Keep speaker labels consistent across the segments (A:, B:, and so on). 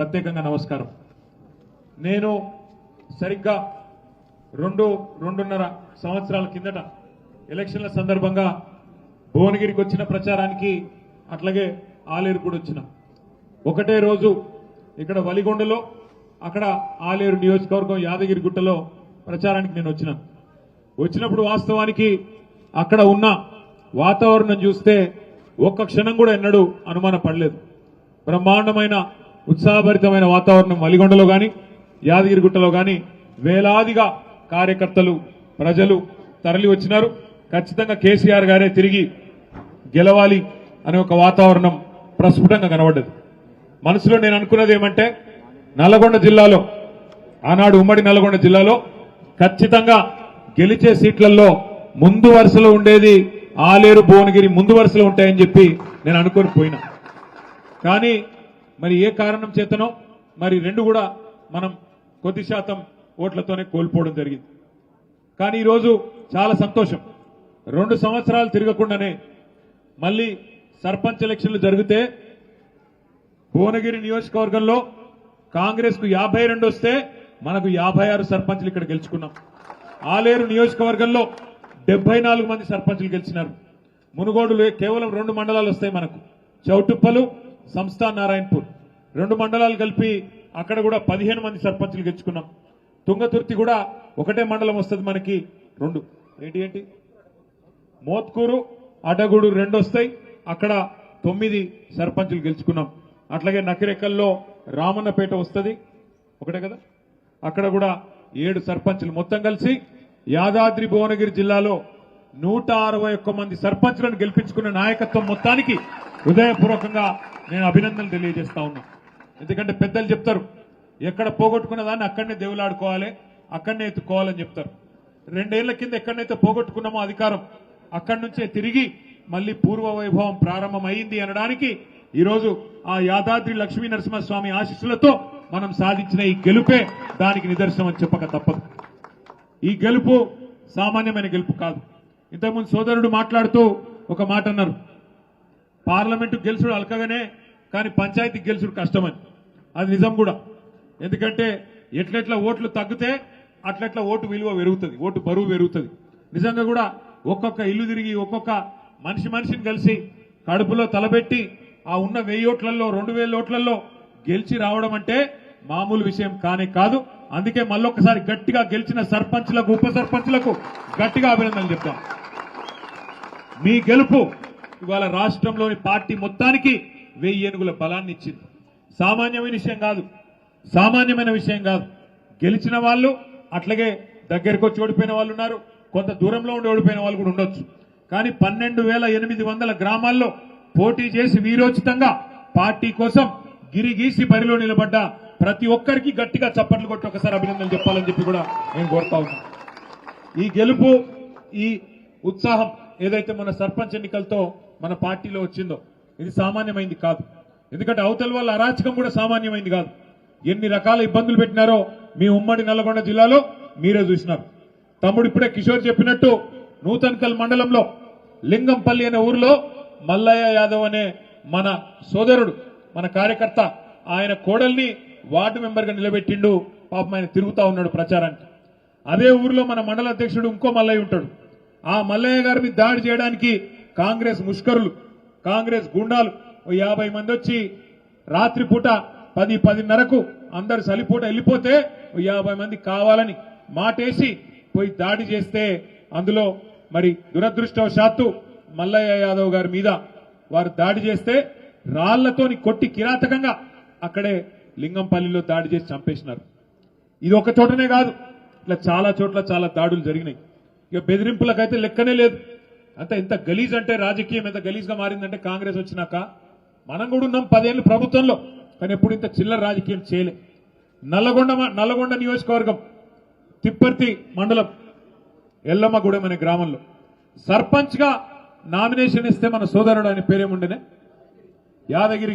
A: ప్రత్యేకంగా నమస్కారం. నేను సరిగ్గా రెండున్నర సంవత్సరాల కిందట ఎలక్షన్ల సందర్భంగా భువనగిరికి వచ్చిన ప్రచారానికి, అట్లాగే ఆలేరు కూడా వచ్చిన ఒకటే రోజు ఇక్కడ వలిగొండలో, అక్కడ ఆలేరు నియోజకవర్గం యాదగిరిగుట్టలో ప్రచారానికి నేను వచ్చినప్పుడు వాస్తవానికి అక్కడ ఉన్న వాతావరణం చూస్తే ఒక్క క్షణం కూడా ఎన్నడూ అనుమానం పడలేదు. బ్రహ్మాండమైన ఉత్సాహభరితమైన వాతావరణం వలిగొండలో గాని యాదగిరిగుట్టలో గాని వేలాదిగా కార్యకర్తలు ప్రజలు తరలి వచ్చినారు. ఖచ్చితంగా కేసీఆర్ గారే తిరిగి గెలవాలి అనే ఒక వాతావరణం ప్రస్ఫుటంగా కనబడ్డది. మనసులో నేను అనుకున్నది ఏమంటే, నల్లగొండ జిల్లాలో, ఆనాడు ఉమ్మడి నల్లగొండ జిల్లాలో ఖచ్చితంగా గెలిచే సీట్లలో ముందు వరుసలో ఉండేది ఆలేరు భువనగిరి ముందు వరుసలో ఉంటాయని చెప్పి నేను అనుకొని పోయినా. కానీ మరి ఏ కారణం చేతనో మరి రెండు కూడా మనం కొద్ది శాతం ఓట్లతోనే కోల్పోవడం జరిగింది. కానీ ఈరోజు చాలా సంతోషం, 2 సంవత్సరాలు తిరగకుండానే మళ్ళీ సర్పంచ్ ఎలక్షన్లు జరిగితే భువనగిరి నియోజకవర్గంలో కాంగ్రెస్ కు 52 వస్తే మనకు 56 సర్పంచ్లు ఇక్కడ గెలుచుకున్నాం. ఆలేరు నియోజకవర్గంలో 74 మంది సర్పంచ్లు గెలిచినారు. మునుగోడులో కేవలం 2 మండలాలు వస్తాయి మనకు, చౌటుప్పలు, సంస్థ, నారాయణపూర్ 2 మండలాలు కలిపి అక్కడ కూడా 15 మంది సర్పంచ్లు గెలుచుకున్నాం. తుంగతుర్తి కూడా ఒకటే మండలం వస్తుంది మనకి, 2 ఏంటి మోత్కూరు, అడగూడు 2 వస్తాయి, అక్కడ 9 సర్పంచ్లు గెలుచుకున్నాం. అట్లాగే నకిరెక్కల్లో రామన్నపేట వస్తుంది, ఒకటే కదా, అక్కడ కూడా 7 సర్పంచ్లు. మొత్తం కలిసి యాదాద్రి భువనగిరి జిల్లాలో 161 మంది సర్పంచ్లను గెలిపించుకున్న నాయకత్వం మొత్తానికి హృదయపూర్వకంగా నేను అభినందనలు తెలియజేస్తా ఉన్నా. ఎందుకంటే పెద్దలు చెప్తారు, ఎక్కడ పోగొట్టుకున్న దాన్ని అక్కడనే దేవులాడుకోవాలి, అక్కడనే ఎత్తుకోవాలని చెప్తారు. 2 ఏళ్ల కింద ఎక్కడనైతే పోగొట్టుకున్నామో అధికారం, అక్కడి నుంచే తిరిగి మళ్లీ పూర్వ వైభవం ప్రారంభమైంది అనడానికి ఈరోజు ఆ యాదాద్రి లక్ష్మీ నరసింహస్వామి ఆశీస్సులతో మనం సాధించిన ఈ గెలుపే దానికి నిదర్శనం అని చెప్పక తప్పదు. ఈ గెలుపు సామాన్యమైన గెలుపు కాదు. ఇంతకుముందు సోదరుడు మాట్లాడుతూ ఒక మాట అన్నారు, పార్లమెంటు గెలుచుడు అలకగానే కానీ పంచాయతీ గెలుచుడు కష్టమని. అది నిజం కూడా. ఎందుకంటే ఎట్లెట్లా ఓట్లు తగ్గితే అట్లెట్లా ఓటు విలువ పెరుగుతుంది, ఓటు బరువు పెరుగుతుంది. నిజంగా కూడా ఒక్కొక్క ఇల్లు తిరిగి ఒక్కొక్క మనిషిని కలిసి కడుపులో తలబెట్టి ఆ ఉన్న 1000 ఓట్లలో 2000 ఓట్లలో గెలిచి రావడం అంటే మామూలు విషయం కానే కాదు. అందుకే మళ్ళొక్కసారి గట్టిగా గెలిచిన సర్పంచ్లకు, ఉప సర్పంచ్లకు గట్టిగా అభినందనలు చెప్తాం. మీ గెలుపు ఇవాళ రాష్ట్రంలోని పార్టీ మొత్తానికి 1000 ఏనుగుల బలాన్ని ఇచ్చింది. సామాన్యమైన విషయం కాదు. గెలిచిన వాళ్ళు అట్లాగే దగ్గరికి వచ్చి ఓడిపోయిన వాళ్ళు ఉన్నారు, కొంత దూరంలో ఉండి ఓడిపోయిన వాళ్ళు కూడా ఉండొచ్చు. కానీ 12,800 గ్రామాల్లో పోటీ చేసి వీరోచితంగా పార్టీ కోసం గిరిగీసి బరిలో నిలబడ్డ ప్రతి ఒక్కరికి గట్టిగా చప్పట్లు కొట్టి ఒకసారి అభినందనలు చెప్పాలని చెప్పి కూడా నేను కోరుతా ఉన్నా. ఈ గెలుపు, ఈ ఉత్సాహం ఏదైతే మన సర్పంచ్ ఎన్నికలతో మన పార్టీలో వచ్చిందో ఇది సామాన్యమైంది కాదు. ఎందుకంటే అవతల వాళ్ళ అరాచకం కూడా సామాన్యమైంది కాదు. ఎన్ని రకాల ఇబ్బందులు పెట్టినారో మీ ఉమ్మడి నల్లగొండ జిల్లాలో మీరే చూసినారు. తమ్ముడు ఇప్పుడే కిషోర్ చెప్పినట్టు నూతన్కల్ మండలంలో లింగంపల్లి అనే ఊరిలో మల్లయ్య యాదవ్ అనే మన సోదరుడు, మన కార్యకర్త, ఆయన కోడల్ని వార్డు మెంబర్గా నిలబెట్టిండు. పాపం ఆయన తిరుగుతా ఉన్నాడు ప్రచారానికి. అదే ఊరిలో మన మండల అధ్యక్షుడు ఇంకో మల్లయ్య ఉంటాడు. ఆ మల్లయ్య గారి మీద దాడి చేయడానికి కాంగ్రెస్ ముష్కరులు, కాంగ్రెస్ గుండాలు 50 మంది వచ్చి రాత్రిపూట 10-10:30కు అందరు సలిపూట వెళ్ళిపోతే 50 మంది కావాలని మాటేసి పోయి దాడి చేస్తే, అందులో మరి దురదృష్టవశాత్తు మల్లయ్య యాదవ్ గారి మీద వారు దాడి చేస్తే రాళ్లతోని కొట్టి కిరాతకంగా అక్కడే లింగంపల్లిలో దాడి చేసి చంపేసినారు. ఇది ఒక చోటనే కాదు, ఇట్లా చాలా చోట్ల చాలా దాడులు జరిగినాయి. ఇక బెదిరింపులకైతే లెక్కనే లేదు. అంత ఎంత గలీజ్ అంటే, రాజకీయం ఎంత గలీజ్గా మారిందంటే కాంగ్రెస్ వచ్చినాక మనం కూడా ఉన్నాం 10 ఏళ్ళు ప్రభుత్వంలో, కానీ ఎప్పుడు ఇంత చిల్లర రాజకీయం చేయలే. నల్లగొండ నియోజకవర్గం తిప్పర్తి మండలం ఎల్లమ్మగూడెం అనే గ్రామంలో సర్పంచ్ గా నామినేషన్ ఇస్తే మన సోదరుడు, ఆయన పేరేముండేనే యాదగిరి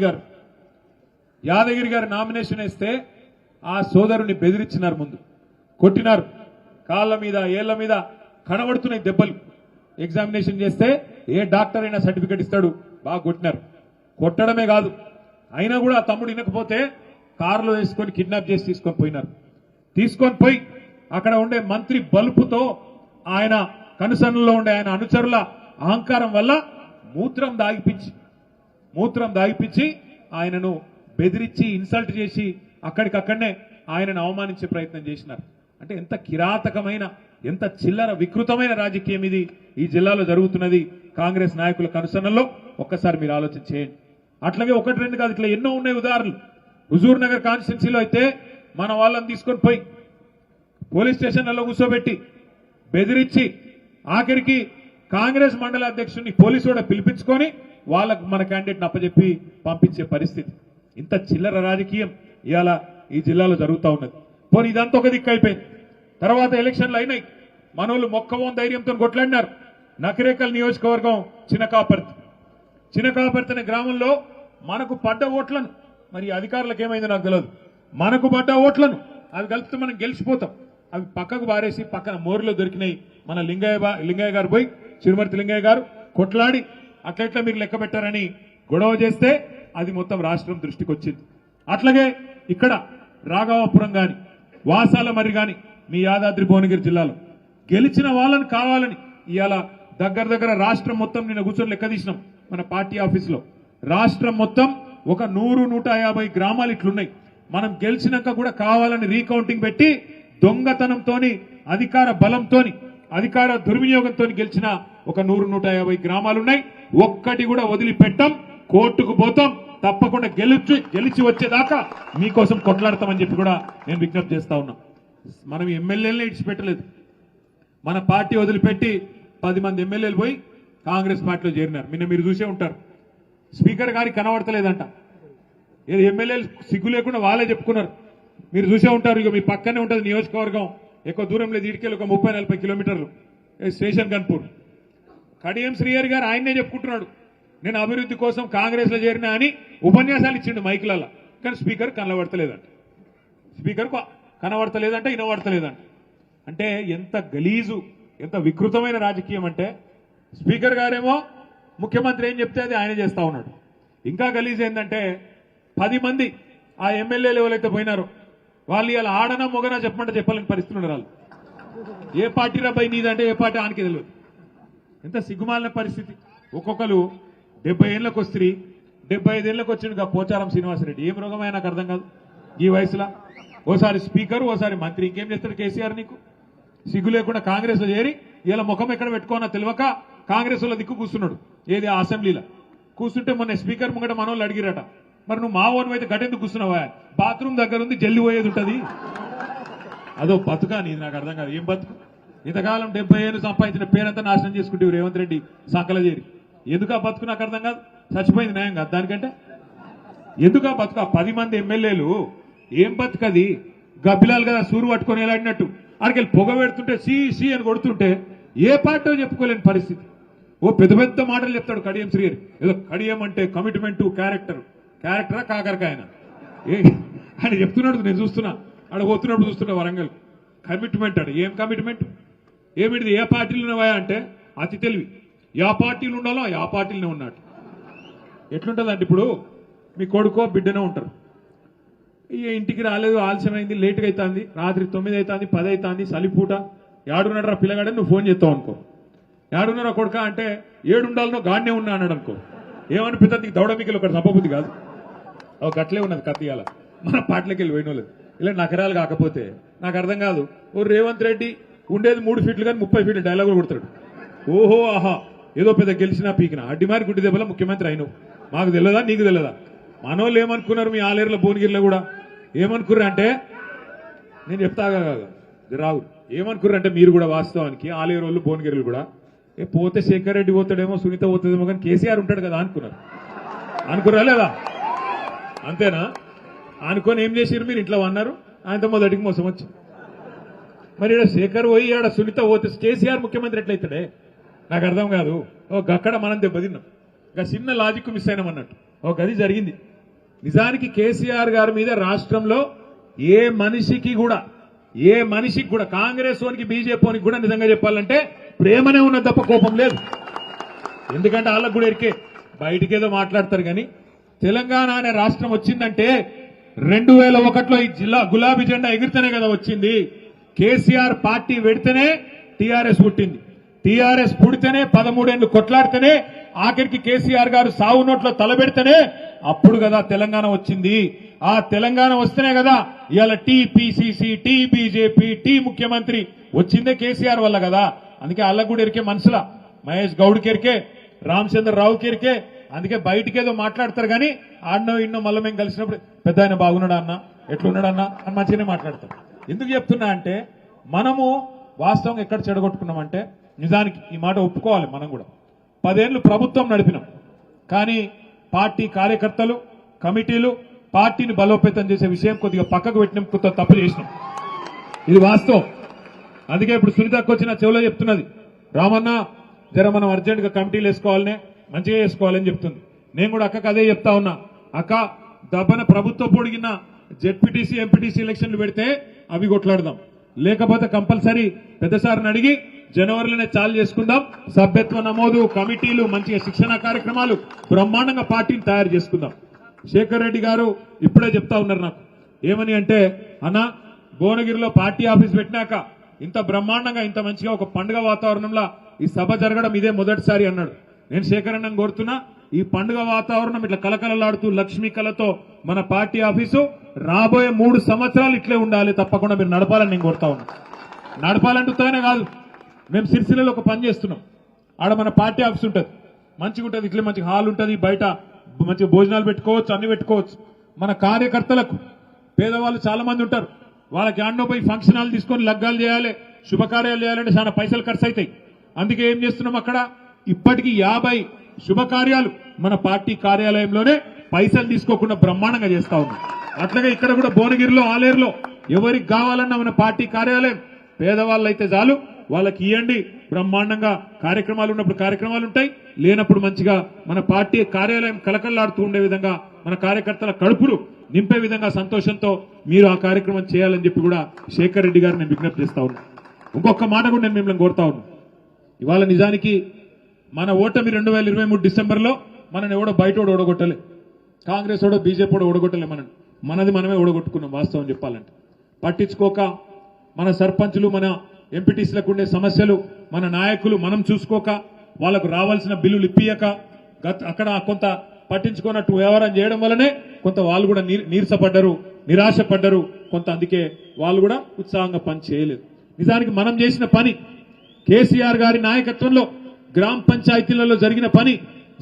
A: గారు నామినేషన్ ఇస్తే ఆ సోదరుని బెదిరించినారు, ముందు కొట్టినారు, కాళ్ళ మీద ఏళ్ల మీద కనబడుతున్నాయి దెబ్బలు. ఎగ్జామినేషన్ చేస్తే ఏ డాక్టర్ అయినా సర్టిఫికెట్ ఇస్తాడు, బాగా కొట్టినారు. కొట్టడమే కాదు, అయినా కూడా తమ్ముడు వినకపోతే కారులో వేసుకొని కిడ్నాప్ చేసి తీసుకొని పోయినారు. తీసుకొని పోయి అక్కడ ఉండే మంత్రి బలుపుతో ఆయన కనుసన్నలో ఉండే ఆయన అనుచరుల అహంకారం వల్ల మూత్రం దాగిపించి ఆయనను బెదిరించి ఇన్సల్ట్ చేసి అక్కడికక్కడనే ఆయనను అవమానించే ప్రయత్నం చేసినారు. అంటే ఎంత కిరాతకమైన ఎంత చిల్లర వికృతమైన రాజకీయం ఇది ఈ జిల్లాలో జరుగుతున్నది కాంగ్రెస్ నాయకుల కనుసన్నలో ఒక్కసారి మీరు ఆలోచన చేయండి. అట్లాగే ఒకటి రెండు కాదు, ఇట్లా ఎన్నో ఉన్నాయి ఉదాహరణలు. హుజూర్ నగర్ కాన్స్టిట్యున్సీలో అయితే మన వాళ్ళని తీసుకొని పోయి పోలీస్ స్టేషన్లలో కూర్చోబెట్టి బెదిరించి ఆఖరికి కాంగ్రెస్ మండల అధ్యక్షుడిని పోలీసు కూడా పిలిపించుకొని వాళ్ళకు మన క్యాండిడేట్ని అప్పచెప్పి పంపించే పరిస్థితి. ఇంత చిల్లర రాజకీయం ఇవాళ ఈ జిల్లాలో జరుగుతూ ఉన్నది. పోనీ ఇదంతా ఒక దిక్కు అయిపోయింది. తర్వాత ఎలక్షన్లు అయినాయి. మనోళ్ళు మొక్కవోన్ ధైర్యంతో కొట్లాడినారు. నకిరేకల్ నియోజకవర్గం చినకాపర్తి అనే గ్రామంలో మనకు పడ్డ ఓట్లను, మరి అధికారులకు ఏమైందో నాకు తెలియదు, మనకు పడ్డ ఓట్లను అవి కలిపితే మనం గెలిచిపోతాం. అవి పక్కకు బారేసి పక్కన మోరులో దొరికినాయి. మన లింగయ్య గారు పోయి చిరుమర్తి లింగయ్య గారు కొట్లాడి అట్లెట్లా మీరు లెక్క పెట్టారని గొడవ చేస్తే అది మొత్తం రాష్ట్రం దృష్టికి వచ్చింది. అట్లాగే ఇక్కడ రాఘవాపురం గాని వాసాల మరి గాని మీ యాదాద్రి భువనగిరి జిల్లాలో గెలిచిన వాళ్ళని కావాలని ఇవాళ దగ్గర రాష్ట్రం మొత్తం నిన్న కూర్చొని లెక్క తీసినాం మన పార్టీ ఆఫీసులో. రాష్ట్రం మొత్తం ఒక 100-150 గ్రామాలు ఇట్లున్నాయి. మనం గెలిచినాక కూడా కావాలని రీకౌంటింగ్ పెట్టి దొంగతనంతోని అధికార బలంతోని అధికార దుర్వినియోగంతో గెలిచిన ఒక 100-150 గ్రామాలున్నాయి. ఒక్కటి కూడా వదిలిపెట్టాం. కోర్టుకు పోతాం. తప్పకుండా గెలిచి వచ్చేదాకా మీకోసం కొట్లాడతామని చెప్పి కూడా నేను విజ్ఞప్తి చేస్తా ఉన్నా. మనం ఎమ్మెల్యేలనే ఇడిచిపెట్టలేదు. మన పార్టీ వదిలిపెట్టి 10 మంది ఎమ్మెల్యేలు పోయి కాంగ్రెస్ పార్టీలో చేరినారు. మీరు చూసే ఉంటారు. స్పీకర్ గారికి కనబడతలేదంట. ఏది ఎమ్మెల్యేలు సిగ్గు లేకుండా వాళ్ళే చెప్పుకున్నారు. మీరు చూసే ఉంటారు. ఇక మీ పక్కనే ఉంటుంది నియోజకవర్గం, ఎక్కువ దూరం లేదు, ఇటుకెళ్ళి ఒక 30-40 కిలోమీటర్లు స్టేషన్ గన్పూర్. కడియం శ్రీహరి గారు ఆయన్నే చెప్పుకుంటున్నాడు, నేను అభివృద్ధి కోసం కాంగ్రెస్ లో చేరినా అని ఉపన్యాసాలు ఇచ్చిండు మైకులలో. కానీ స్పీకర్ కనబడతలేదంట. వినబడతలేదంట. అంటే ఎంత గలీజు, ఎంత వికృతమైన రాజకీయం అంటే స్పీకర్ గారేమో ముఖ్యమంత్రి ఏం చెప్తే అది ఆయన చేస్తా ఉన్నాడు. ఇంకా గలీజ్ ఏంటంటే 10 మంది ఆ ఎమ్మెల్యేలు ఎవరైతే పోయినారో వాళ్ళు ఇలా ఆడనా మొగనా చెప్పమంటే చెప్పాలని పరిస్థితులు ఉన్నారు. వాళ్ళు ఏ పార్టీ రాబాయి నీదంటే ఏ పార్టీ ఆనికి తెలియదు. ఎంత సిగ్గుమాలిన పరిస్థితి. ఒక్కొక్కరు 70 ఏళ్ళకి వస్తుంది, 75 ఏళ్ళకి వచ్చిండు పోచారం శ్రీనివాసరెడ్డి. ఏం రోగమైనా నాకు అర్థం కాదు. ఈ వయసులో ఓసారి స్పీకర్, ఓసారి మంత్రి, ఇంకేం చేస్తాడు కేసీఆర్? నీకు సిగ్గు లేకుండా కాంగ్రెస్ లో చేరి ఇలా ముఖం ఎక్కడ పెట్టుకోనా తెలియక కాంగ్రెస్ లో దిక్కు కూర్చున్నాడు. ఏది అసెంబ్లీలో కూర్చుంటే మొన్న స్పీకర్ ముంగట మనోళ్ళు అడిగిరట, మరి నువ్వు మా ఓన్ అయితే గట్టెందుకు కూర్చున్నావా? బాత్రూమ్ దగ్గర ఉంది, జల్లి పోయేది ఉంటుంది. అదో బతుకా నీది? నాకు అర్థం కాదు. ఏం బతుకు? ఇంతకాలం 70 ఏళ్ళు సంపాదించిన పేరంతా నాశనం చేసుకుంటే రేవంత్ రెడ్డి సంకల చేరి. ఎందుకు ఆ బతుకు? నాకు అర్థం కాదు. చచ్చిపోయింది న్యాయం కాదు దానికంటే. ఎందుకు ఆ బతుకు? 10 మంది ఎమ్మెల్యేలు ఏం బతుకది? గబ్బిలాలు కదా సూరు పట్టుకొని ఎలాడినట్టు అక్కడికి పొగ పెడుతుంటే సి అని కొడుతుంటే ఏ పార్టీ చెప్పుకోలేని పరిస్థితి. ఓ పెద్ద మాటలు చెప్తాడు కడియం శ్రీహరి. ఏదో కడియం అంటే కమిట్మెంట్, క్యారెక్టరా కాకరకాయన ఆయన చెప్తున్నాడు. నేను చూస్తున్నా, ఆడ పోతున్నప్పుడు చూస్తున్నా వరంగల్. కమిట్మెంట్ అడు. ఏం కమిట్మెంట్? ఏమిటిది? ఏ పార్టీలు ఉన్నావా అంటే అతి తెలివి. యా పార్టీలు ఉండాలో ఆ పార్టీలోనే ఉన్నాడు. ఎట్లుంటుందంటే ఇప్పుడు మీ కొడుకో బిడ్డనే ఉంటారు. ఇక ఇంటికి రాలేదు, ఆలస్యమైంది, లేటుగా అవుతుంది, రాత్రి 9 అవుతుంది, 10 అవుతుంది, సలిపూట, ఏడున్నాడు రా పిల్లగాడని నువ్వు ఫోన్ చేస్తావు అనుకో. ఏడున్నారా కొడుక అంటే 7 ఉండాలనో గాడినే ఉన్నా అన్నాడు అనుకో. ఏమనిపిస్తుంది? దౌడమికలు ఒకటి తప్పబుద్ధి కాదు. ఒక గట్లే ఉన్నది కత్తియాల మన పాటలకి వెళ్ళి పోయిన వాళ్ళు. ఇలా నకరాలు కాకపోతే నాకు అర్థం కాదు. ఓ రేవంత్ రెడ్డి ఉండేది 3 ఫీట్లు కానీ 30 ఫీట్లు డైలాగులు కొడతాడు. ఓహో ఆహా ఏదో పెద్ద గెలిచినా పీకినా అడ్డిమారి గుడ్డి దెబ్బల ముఖ్యమంత్రి అయినవు. మాకు తెలియదా? నీకు తెలియదా? మనోళ్ళు ఏమనుకున్నారు? మీ ఆలేరులో భువనగిరిలో కూడా ఏమనుకుర్రు అంటే, నేను చెప్తాగా రావు, ఏమనుకుర్రు అంటే మీరు కూడా వాస్తవానికి ఆలేరు వాళ్ళు భువనగిరిలు కూడా పోతే శేఖర్ రెడ్డి పోతాడేమో, సునీత పోతుందేమో, కానీ కేసీఆర్ ఉంటాడు కదా అనుకురా లేదా? అంతేనా? అనుకొని ఏం చేసారు మీరు? ఇంట్లో అన్నారు, ఆయనతో మొదటికి మోసం వచ్చి. మరి ఇక్కడ శేఖర్ పోయి ఆడ సునీత పోతే కేసీఆర్ ముఖ్యమంత్రి ఎట్లయితాడే? నాకు అర్థం కాదు. అక్కడ మనం దెబ్బతిన్నాం. ఇక చిన్న లాజిక్ మిస్ అయినాం అన్నట్టు. ఒక గది జరిగింది. నిజానికి కేసీఆర్ గారి మీద రాష్ట్రంలో ఏ మనిషికి కూడా కాంగ్రెస్ వానికి బీజేపీకి కూడా నిజంగా చెప్పాలంటే ప్రేమనే ఉన్న తప్ప కోపం లేదు. ఎందుకంటే వాళ్ళకు కూడా ఎరికే బయటికేదో మాట్లాడతారు కానీ తెలంగాణ అనే రాష్ట్రం వచ్చిందంటే 2001లో ఈ జిల్లా గులాబీ జెండా ఎగిరితేనే కదా వచ్చింది. కేసీఆర్ పార్టీ పెడితేనే టీఆర్ఎస్ పుట్టింది. టీఆర్ఎస్ పుడితేనే 13 ఏళ్లు కొట్లాడితేనే ఆఖరికి కేసీఆర్ గారు సావు నోట్లో తలబెడితేనే అప్పుడు కదా తెలంగాణ వచ్చింది. ఆ తెలంగాణ వస్తేనే కదా ఇవాళ టీపీసీసీ, టీ బీజేపీ, టీ ముఖ్యమంత్రి వచ్చిందే కేసీఆర్ వల్ల కదా. అందుకే అల్లకు కూడా ఎరికే మనసులా, మహేష్ గౌడ్కి ఎరికే, రామచంద్రరావుకి ఎరికే. అందుకే బయటికేదో మాట్లాడతారు కానీ ఆడనో ఇన్నో మళ్ళీ మేము కలిసినప్పుడు పెద్ద ఆయన బాగున్నాడా అన్న, ఎట్లున్నాడన్నా అని మంచిగానే మాట్లాడతాం. ఎందుకు చెప్తున్నా అంటే మనము వాస్తవం ఎక్కడ చెడగొట్టుకున్నామంటే, నిజానికి ఈ మాట ఒప్పుకోవాలి, మనం కూడా 10 ఏళ్లు ప్రభుత్వం నడిపినాం. కానీ పార్టీ కార్యకర్తలు, కమిటీలు పార్టీని బలోపేతం చేసే విషయం కొద్దిగా పక్కకు పెట్టినాం, కొత్త తప్పు చేసినాం. ఇది వాస్తవం. అందుకే ఇప్పుడు సునీతకు వచ్చిన చెవులో చెప్తున్నది, రామన్న జర మనం అర్జెంట్ గా కమిటీలు వేసుకోవాలనే, మంచిగా చేసుకోవాలని చెప్తుంది. నేను కూడా అక్కకు అదే చెప్తా ఉన్నా, అక్క దబ్బన ప్రభుత్వం పొడిగిన జెడ్పీటీసీ, ఎంపీటీసీ ఎలక్షన్లు పెడితే అవి కొట్లాడదాం, లేకపోతే కంపల్సరీ పెద్దసారిని అడిగి జనవరిలోనే చాలు చేసుకుందాం. సభ్యత్వ నమోదు, కమిటీలు, మంచిగా శిక్షణ కార్యక్రమాలు, బ్రహ్మాండంగా పార్టీని తయారు చేసుకుందాం. శేఖర్ రెడ్డి గారు ఇప్పుడే చెప్తా ఉన్నారు నాకు, ఏమని అంటే, అన్న భువనగిరిలో పార్టీ ఆఫీస్ పెట్టినాక ఇంత బ్రహ్మాండంగా, ఇంత మంచిగా ఒక పండుగ వాతావరణంలో ఈ సభ జరగడం ఇదే మొదటిసారి అన్నాడు. నేను శేఖర్ అన్నను కోరుతున్నా, ఈ పండుగ వాతావరణం ఇట్లా కలకలలాడుతూ లక్ష్మీ కళతో మన పార్టీ ఆఫీసు రాబోయే 3 సంవత్సరాలు ఇట్లే ఉండాలి, తప్పకుండా మీరు నడపాలని నేను కోరుతా ఉన్నా. నడపాలంటుతానే కాదు, మేము సిరిసిల్లలో ఒక పని చేస్తున్నాం. ఆడ మన పార్టీ ఆఫీస్ ఉంటుంది, మంచిగా ఉంటుంది, ఇట్లే మంచి హాల్ ఉంటుంది, బయట మంచిగా భోజనాలు పెట్టుకోవచ్చు, అన్ని పెట్టుకోవచ్చు. మన కార్యకర్తలకు, పేదవాళ్ళు చాలా మంది ఉంటారు, వాళ్ళకి ఆడనో పోయి ఫంక్షన్ హాల్ తీసుకొని లగ్గాలు చేయాలి, శుభకార్యాలు చేయాలంటే చాలా పైసలు ఖర్చు అవుతాయి. అందుకే ఏం చేస్తున్నాం, అక్కడ ఇప్పటికీ 50 శుభకార్యాలు మన పార్టీ కార్యాలయంలోనే పైసలు తీసుకోకుండా బ్రహ్మాండంగా చేస్తా ఉన్నాం. అట్లాగే ఇక్కడ కూడా భువనగిరిలో, ఆలేరులో ఎవరికి కావాలన్నా మన పార్టీ కార్యాలయం, పేదవాళ్ళు అయితే చాలు వాళ్ళకి ఇవ్వండి, బ్రహ్మాండంగా కార్యక్రమాలు ఉన్నప్పుడు కార్యక్రమాలు ఉంటాయి, లేనప్పుడు మంచిగా మన పార్టీ కార్యాలయం కలకల్లాడుతూ ఉండే విధంగా, మన కార్యకర్తల కడుపులు నింపే విధంగా సంతోషంతో మీరు ఆ కార్యక్రమం చేయాలని చెప్పి కూడా శేఖర్ రెడ్డి గారు నేను విజ్ఞప్తి చేస్తా ఉన్నా. ఇంకొక మాట కూడా నేను మిమ్మల్ని కోరుతా ఉన్నా, ఇవాళ నిజానికి మన ఓటమి 2023 డిసెంబర్లో మనని ఎవడో బయట ఓడగొట్టలే, కాంగ్రెస్ ఓడో బీజేపీ ఓడో ఓడగొట్టలే, మనది మనమే ఓడగొట్టుకున్నాం. వాస్తవం చెప్పాలంటే పట్టించుకోక, మన సర్పంచులు, మన ఎంపీటీసీలకు ఉండే సమస్యలు మన నాయకులు మనం చూసుకోక, వాళ్లకు రావాల్సిన బిల్లులు ఇప్పియక, అక్కడ కొంత పట్టించుకున్నట్టు వ్యవహారం చేయడం వల్లనే కొంత వాళ్ళు కూడా నీరసపడ్డారు, నిరాశపడ్డారు కొంత. అందుకే వాళ్ళు కూడా ఉత్సాహంగా పని చేయలేదు. నిజానికి మనం చేసిన పని, కేసీఆర్ గారి నాయకత్వంలో గ్రామ పంచాయతీలలో జరిగిన పని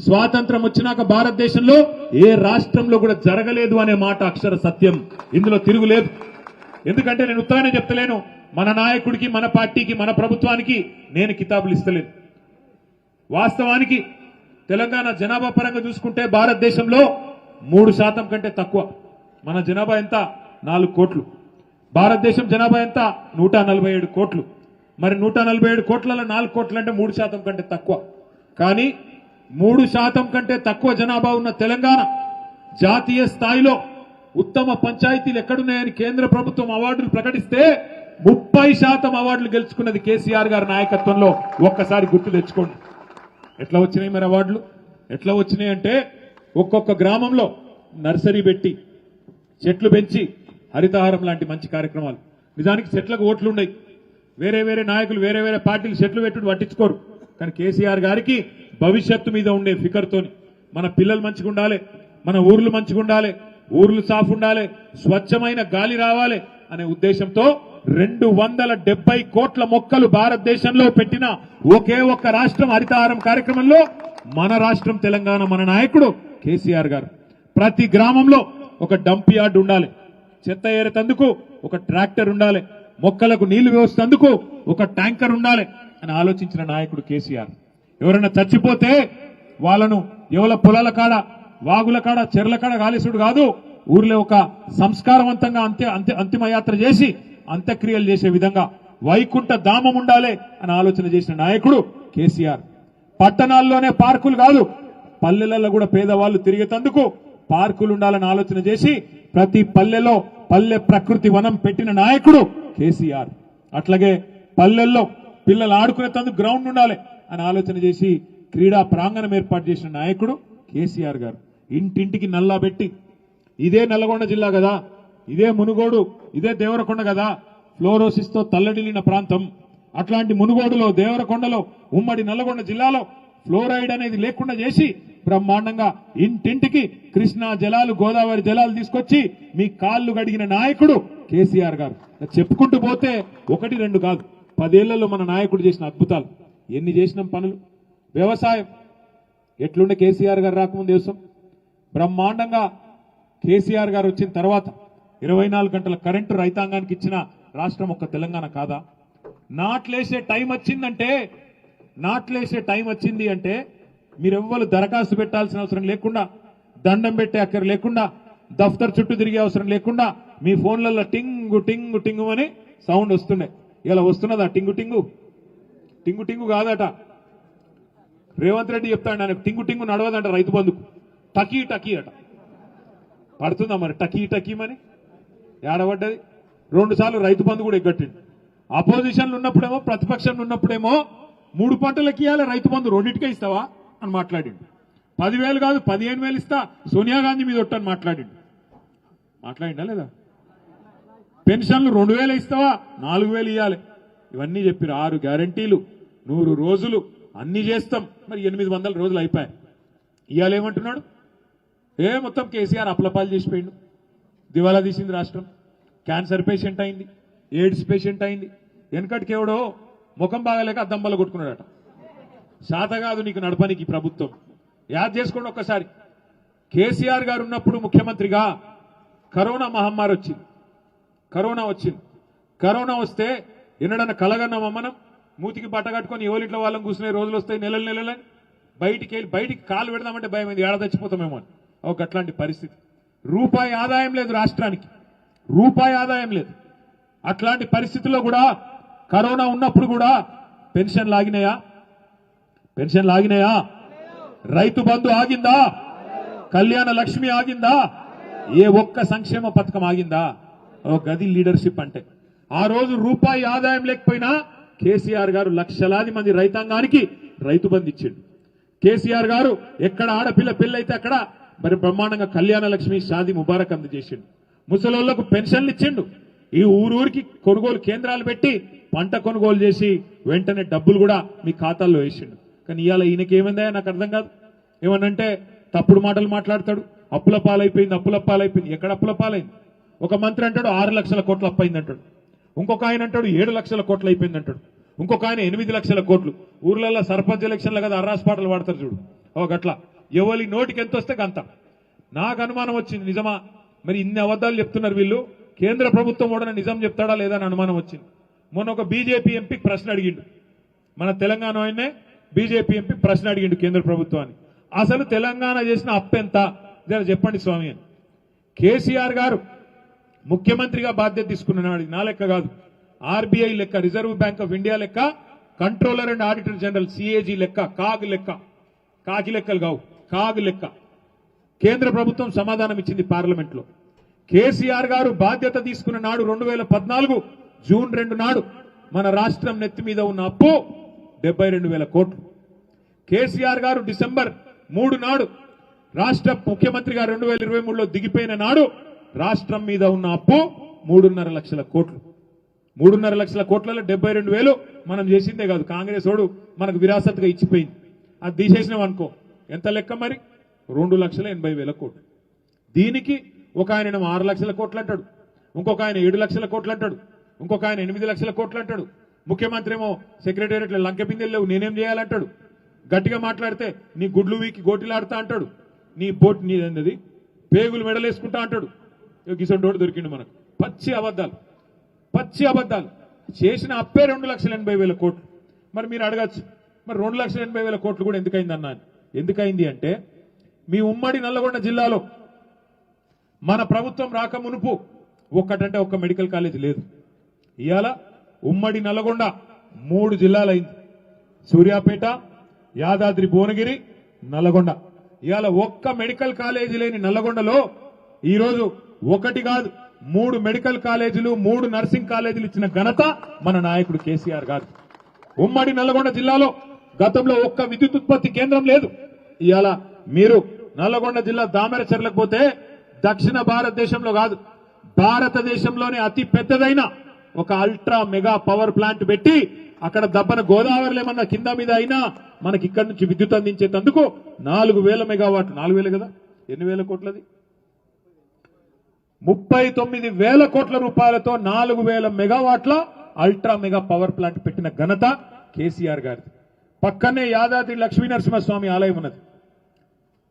A: స్వాతంత్రం వచ్చినాక భారతదేశంలో ఏ రాష్ట్రంలో కూడా జరగలేదు అనే మాట అక్షర సత్యం, ఇందులో తిరుగులేదు. ఎందుకంటే నేను ఉత్తగానే చెప్తలేను, మన నాయకుడికి, మన పార్టీకి, మన ప్రభుత్వానికి నేను కితాబులు ఇస్తలేను. వాస్తవానికి తెలంగాణ జనాభా పరంగా చూసుకుంటే భారతదేశంలో 3% కంటే తక్కువ. మన జనాభా ఎంత? 4 కోట్లు. భారతదేశం జనాభా ఎంత? 147 కోట్లు. మరి 147 కోట్లలో 4 కోట్లు అంటే 3% కంటే తక్కువ. కానీ 3% కంటే తక్కువ జనాభా ఉన్న తెలంగాణ జాతీయ స్థాయిలో ఉత్తమ పంచాయతీలు ఎక్కడున్నాయని కేంద్ర ప్రభుత్వం అవార్డులు ప్రకటిస్తే 30% అవార్డులు గెలుచుకున్నది కేసీఆర్ గారి నాయకత్వంలో. ఒక్కసారి గుర్తు తెచ్చుకోండి. ఎట్లా వచ్చినాయి మరి అవార్డులు? ఎట్లా వచ్చినాయి అంటే, ఒక్కొక్క గ్రామంలో నర్సరీ పెట్టి, చెట్లు పెంచి, హరితహారం లాంటి మంచి కార్యక్రమాలు. నిజానికి చెట్లకు ఓట్లు ఉన్నాయి, వేరే వేరే నాయకులు, వేరే వేరే పార్టీలు చెట్లు పెట్టుడు పట్టించుకోరు. కానీ కేసీఆర్ గారికి భవిష్యత్తు మీద ఉండే ఫికర్తోని మన పిల్లలు మంచిగా ఉండాలి, మన ఊర్లు మంచిగా ఉండాలి, ఊర్లు సాఫ్ ఉండాలి, స్వచ్ఛమైన గాలి రావాలి అనే ఉద్దేశంతో 270 కోట్ల మొక్కలు భారతదేశంలో పెట్టిన ఒకే ఒక్క రాష్ట్రం హరితహారం కార్యక్రమంలో మన రాష్ట్రం తెలంగాణ. మన నాయకుడు కేసీఆర్ గారు ప్రతి గ్రామంలో ఒక డంప్ యార్డ్ ఉండాలి, చెత్త ఏరేతందుకు ఒక ట్రాక్టర్ ఉండాలి, మొక్కలకు నీళ్లు వేసేందుకు ఒక ట్యాంకర్ ఉండాలి అని ఆలోచించిన నాయకుడు కేసీఆర్. ఎవరైనా చచ్చిపోతే వాళ్ళను ఎవల పొలాల కాడ, వాగుల కాడ, చెర్ల కాడ గాలిసుడు కాదు, ఊర్లో ఒక సంస్కారవంతంగా అంతిమ యాత్ర చేసి అంత్యక్రియలు చేసే విధంగా వైకుంఠ ధామం ఉండాలి అని ఆలోచన చేసిన నాయకుడు కేసీఆర్. పట్టణాల్లోనే పార్కులు కాదు, పల్లెలలో కూడా పేదవాళ్లు తిరిగేందుకు పార్కులు ఉండాలని ఆలోచన చేసి ప్రతి పల్లెలో పల్లె ప్రకృతి వనం పెట్టిన నాయకుడు కేసీఆర్. అట్లాగే పల్లెల్లో పిల్లలు ఆడుకునేందుకు గ్రౌండ్ ఉండాలి అని ఆలోచన చేసి క్రీడా ప్రాంగణం ఏర్పాటు చేసిన నాయకుడు కేసీఆర్ గారు. ఇంటింటికి నల్లా పెట్టి ఇదే నల్లగొండ జిల్లా కదా, ఇదే మునుగోడు, ఇదే దేవరకొండ కదా ఫ్లోరోసిస్ తో తల్లడిల్లిన ప్రాంతం. అట్లాంటి మునుగోడులో, దేవరకొండలో, ఉమ్మడి నల్లగొండ జిల్లాలో ఫ్లోరైడ్ అనేది లేకుండా చేసి బ్రహ్మాండంగా ఇంటింటికి కృష్ణా జలాలు, గోదావరి జలాలు తీసుకొచ్చి మీ కాళ్ళు గడిగిన నాయకుడు కేసీఆర్ గారు. చెప్పుకుంటూ పోతే 1-2 కాదు, 10 ఏళ్లలో మన నాయకుడు చేసిన అద్భుతాలు ఎన్ని చేసినాం పనులు. వ్యవసాయం ఎట్లుండే కేసీఆర్ గారు రాకముందు దేశం బ్రహ్మాండంగా. కేసీఆర్ గారు వచ్చిన తర్వాత 24 గంటల కరెంటు రైతాంగానికి ఇచ్చిన రాష్ట్రం ఒక్క తెలంగాణ కాదా? నాట్లేసే టైం వచ్చింది అంటే మీరెవ్వరు దరఖాస్తు పెట్టాల్సిన అవసరం లేకుండా, దండం పెట్టే అక్కర లేకుండా, దఫ్తర్ చుట్టూ తిరిగే అవసరం లేకుండా మీ ఫోన్లలో టింగు టింగు టింగు అని సౌండ్ వస్తుండే. ఇలా వస్తున్నదా టింగు టింగు? టింగు టింగు కాదట. రేవంత్ రెడ్డి చెప్తాడు ఆయన టింగు టింగు నడవదంట రైతు బంధుకు, టకీ టకీ అట. పడుతుందా మరి టకీ టకీమని? ఏడబడ్డది. 2 సార్లు రైతు బంధు కూడా ఎగ్గట్టిండు. అపోజిషన్లు ఉన్నప్పుడేమో, ప్రతిపక్షంలో ఉన్నప్పుడేమో 3 పంటలకి ఇవ్వాలి రైతు బంధు, 2టికే ఇస్తావా అని మాట్లాడిండు. 10,000 కాదు 15,000 ఇస్తా సోనియా గాంధీ మీద ఒట్టని మాట్లాడిండా లేదా? పెన్షన్లు 2,000 ఇస్తావా 4,000 ఇవ్వాలి. ఇవన్నీ చెప్పారు. 6 గ్యారంటీలు, 100 రోజులు అన్ని చేస్తాం. మరి 800 రోజులు అయిపోయాయి. ఇవాళ ఏమంటున్నాడు? మొత్తం కేసీఆర్ అప్లపాలు చేసిపోయిండు, దివాలా తీసింది రాష్ట్రం. క్యాన్సర్ పేషెంట్ అయింది, ఎయిడ్స్ పేషెంట్ అయింది. వెనకటికేవడో ముఖం బాగాలేక అద్దంబల్ల కొట్టుకున్నాడట. శాత కాదు నీకు నడపనికి ప్రభుత్వం. యాద్ చేసుకోండి ఒక్కసారి. కేసీఆర్ గారు ఉన్నప్పుడు ముఖ్యమంత్రిగా కరోనా మహమ్మారి వచ్చింది. కరోనా వస్తే ఎన్నడన్నా కలగన్నామా మనం? మూతికి బట్ట కట్టుకొని ఎవరింట్లో వాళ్ళని కూర్చునే రోజులు వస్తాయి, నెలలు బయటికి కాలు పెడదామంటే భయం అయింది, ఏడ చచ్చిపోతామేమో అని. అట్లాంటి పరిస్థితి. రూపాయి ఆదాయం లేదు రాష్ట్రానికి, రూపాయి ఆదాయం లేదు. అట్లాంటి పరిస్థితుల్లో కూడా కరోనా ఉన్నప్పుడు కూడా పెన్షన్లు ఆగినాయా? రైతు బంధు ఆగిందా? కళ్యాణ లక్ష్మి ఆగిందా? ఏ ఒక్క సంక్షేమ పథకం ఆగిందా? గది లీడర్షిప్ అంటే. ఆ రోజు రూపాయి ఆదాయం లేకపోయినా కేసీఆర్ గారు లక్షలాది మంది రైతాంగానికి రైతు బంధు ఇచ్చిండు. కేసీఆర్ గారు ఎక్కడ ఆడపిల్ల పెళ్ళైతే అక్కడ మరి బ్రహ్మాండంగా కళ్యాణ లక్ష్మి, షాదీ ముబారక్ అందజేసిండు. ముసలోళ్లకు పెన్షన్లు ఇచ్చిండు. ఈ ఊరూరికి కొనుగోలు కేంద్రాలు పెట్టి పంట కొనుగోలు చేసి వెంటనే డబ్బులు కూడా మీ ఖాతాల్లో వేసిండు. కానీ ఇవాళ ఈయనకి ఏమైందా నాకు అర్థం కాదు. ఏమనంటే తప్పుడు మాటలు మాట్లాడతాడు. అప్పుల పాలైపోయింది. ఎక్కడ అప్పుల పాలైంది? ఒక మంత్రి అంటాడు 6 లక్షల కోట్లు అప్పైంది అంటాడు. ఇంకొక ఆయన అంటాడు 7 లక్షల కోట్లు అయిపోయింది అంటాడు. ఇంకొక ఆయన 8 లక్షల కోట్లు. ఊర్లలో సర్పంచ్ ఎలక్షన్లు కదా అర్రాస్ పాటలు వాడతారు చూడు, గట్లా ఎవరి నోటికి ఎంత వస్తే అంత. నాకు అనుమానం వచ్చింది, నిజమా మరి ఇన్ని అబద్ధాలు చెప్తున్నారు వీళ్ళు, కేంద్ర ప్రభుత్వం కూడా నిజం చెప్తాడా లేదా అని అనుమానం వచ్చింది. మొన్న ఒక బీజేపీ ఎంపీ ప్రశ్న అడిగిండు, మన తెలంగాణ ఆయనే బీజేపీ ఎంపీ ప్రశ్న అడిగిండు కేంద్ర ప్రభుత్వాన్ని, అసలు తెలంగాణ చేసిన అప్పెంత జర చెప్పండి స్వామి అని. కేసీఆర్ గారు ముఖ్యమంత్రిగా బాధ్యత తీసుకున్నాడు. నా లెక్క కాదు, ఆర్బీఐ లెక్క, రిజర్వ్ బ్యాంక్ ఆఫ్ ఇండియా లెక్క, controller and auditor general CAG లెక్క, కాకి లెక్కలు కావు, కాగు లెక్క కేంద్ర ప్రభుత్వం సమాధానం ఇచ్చింది పార్లమెంట్ లో. కేసీఆర్ గారు బాధ్యత తీసుకున్న నాడు 2014 జూన్ 2 నాడు మన రాష్ట్రం నెత్తి మీద ఉన్న అప్పు 72,000 కోట్లు. కేసీఆర్ గారు డిసెంబర్ 3 నాడు రాష్ట్ర ముఖ్యమంత్రిగా 2023లో దిగిపోయిన నాడు రాష్ట్రం మీద ఉన్న అప్పు 3.5 లక్షల కోట్లు. 3.5 లక్షల కోట్లలో 72,000 మనం చేసిందే కాదు, కాంగ్రెస్ వాడు మనకు విరాసత్గా ఇచ్చిపోయింది. అది తీసేసినాం అనుకో, ఎంత లెక్క మరి? 2,80,000 కోట్లు. దీనికి ఒక ఆయన 6 లక్షల కోట్లు అంటాడు, ఇంకొక ఆయన 7 లక్షల కోట్లు అంటాడు, ఇంకొక ఆయన 8 లక్షల కోట్లు అంటాడు. ముఖ్యమంత్రి ఏమో సెక్రటేరియట్లో లంక బిందెలు నేనేం చేయాలంటాడు. గట్టిగా మాట్లాడితే నీ గుడ్లు వీకి గోటిలాడుతా అంటాడు, నీ బోట్ నీదన్నది పేగులు మెడలేసుకుంటా అంటాడు. గిసొంటోడు దొరికిండు మనకు. పచ్చి అబద్ధాలు చేసిన అప్పే 2,80,000 కోట్లు. మరి మీరు అడగచ్చు, మరి 2,80,000 కోట్లు కూడా ఎందుకైంది అన్నా? ఎందుకైంది అంటే మీ ఉమ్మడి నల్లగొండ జిల్లాలో మన ప్రభుత్వం రాక మునుపు ఒక్కటంటే ఒక్క మెడికల్ కాలేజ్ లేదు. ఇవాళ ఉమ్మడి నల్లగొండ 3 జిల్లాలైంది, సూర్యాపేట, యాదాద్రి భువనగిరి, నల్లగొండ. ఇవాళ ఒక్క మెడికల్ కాలేజీ లేని నల్లగొండలో ఈరోజు 1 కాదు 3 మెడికల్ కాలేజీలు, 3 నర్సింగ్ కాలేజీలు ఇచ్చిన ఘనత మన నాయకుడు కేసీఆర్ గారు. ఉమ్మడి నల్లగొండ జిల్లాలో గతంలో ఒక్క విద్యుత్ ఉత్పత్తి కేంద్రం లేదు. ఇవాళ మీరు నల్లగొండ జిల్లా దామెరచెర్లకు పోతే దక్షిణ భారతదేశంలో కాదు, భారతదేశంలోనే అతి పెద్దదైన ఒక అల్ట్రా మెగా పవర్ ప్లాంట్ పెట్టి అక్కడ దబ్బన గోదావరిలో ఏమన్నా కింద మీద అయినా మనకి ఇక్కడి నుంచి విద్యుత్ అందించేందుకు 4000 మెగావాట్లు, 4000 కదా, ఎన్ని వేల కోట్లది, 39,000 కోట్ల రూపాయలతో 4000 మెగావాట్ల అల్ట్రా మెగా పవర్ ప్లాంట్ పెట్టిన ఘనత కేసీఆర్ గారిది. పక్కనే యాదాద్రి లక్ష్మీనరసింహస్వామి ఆలయం ఉన్నది.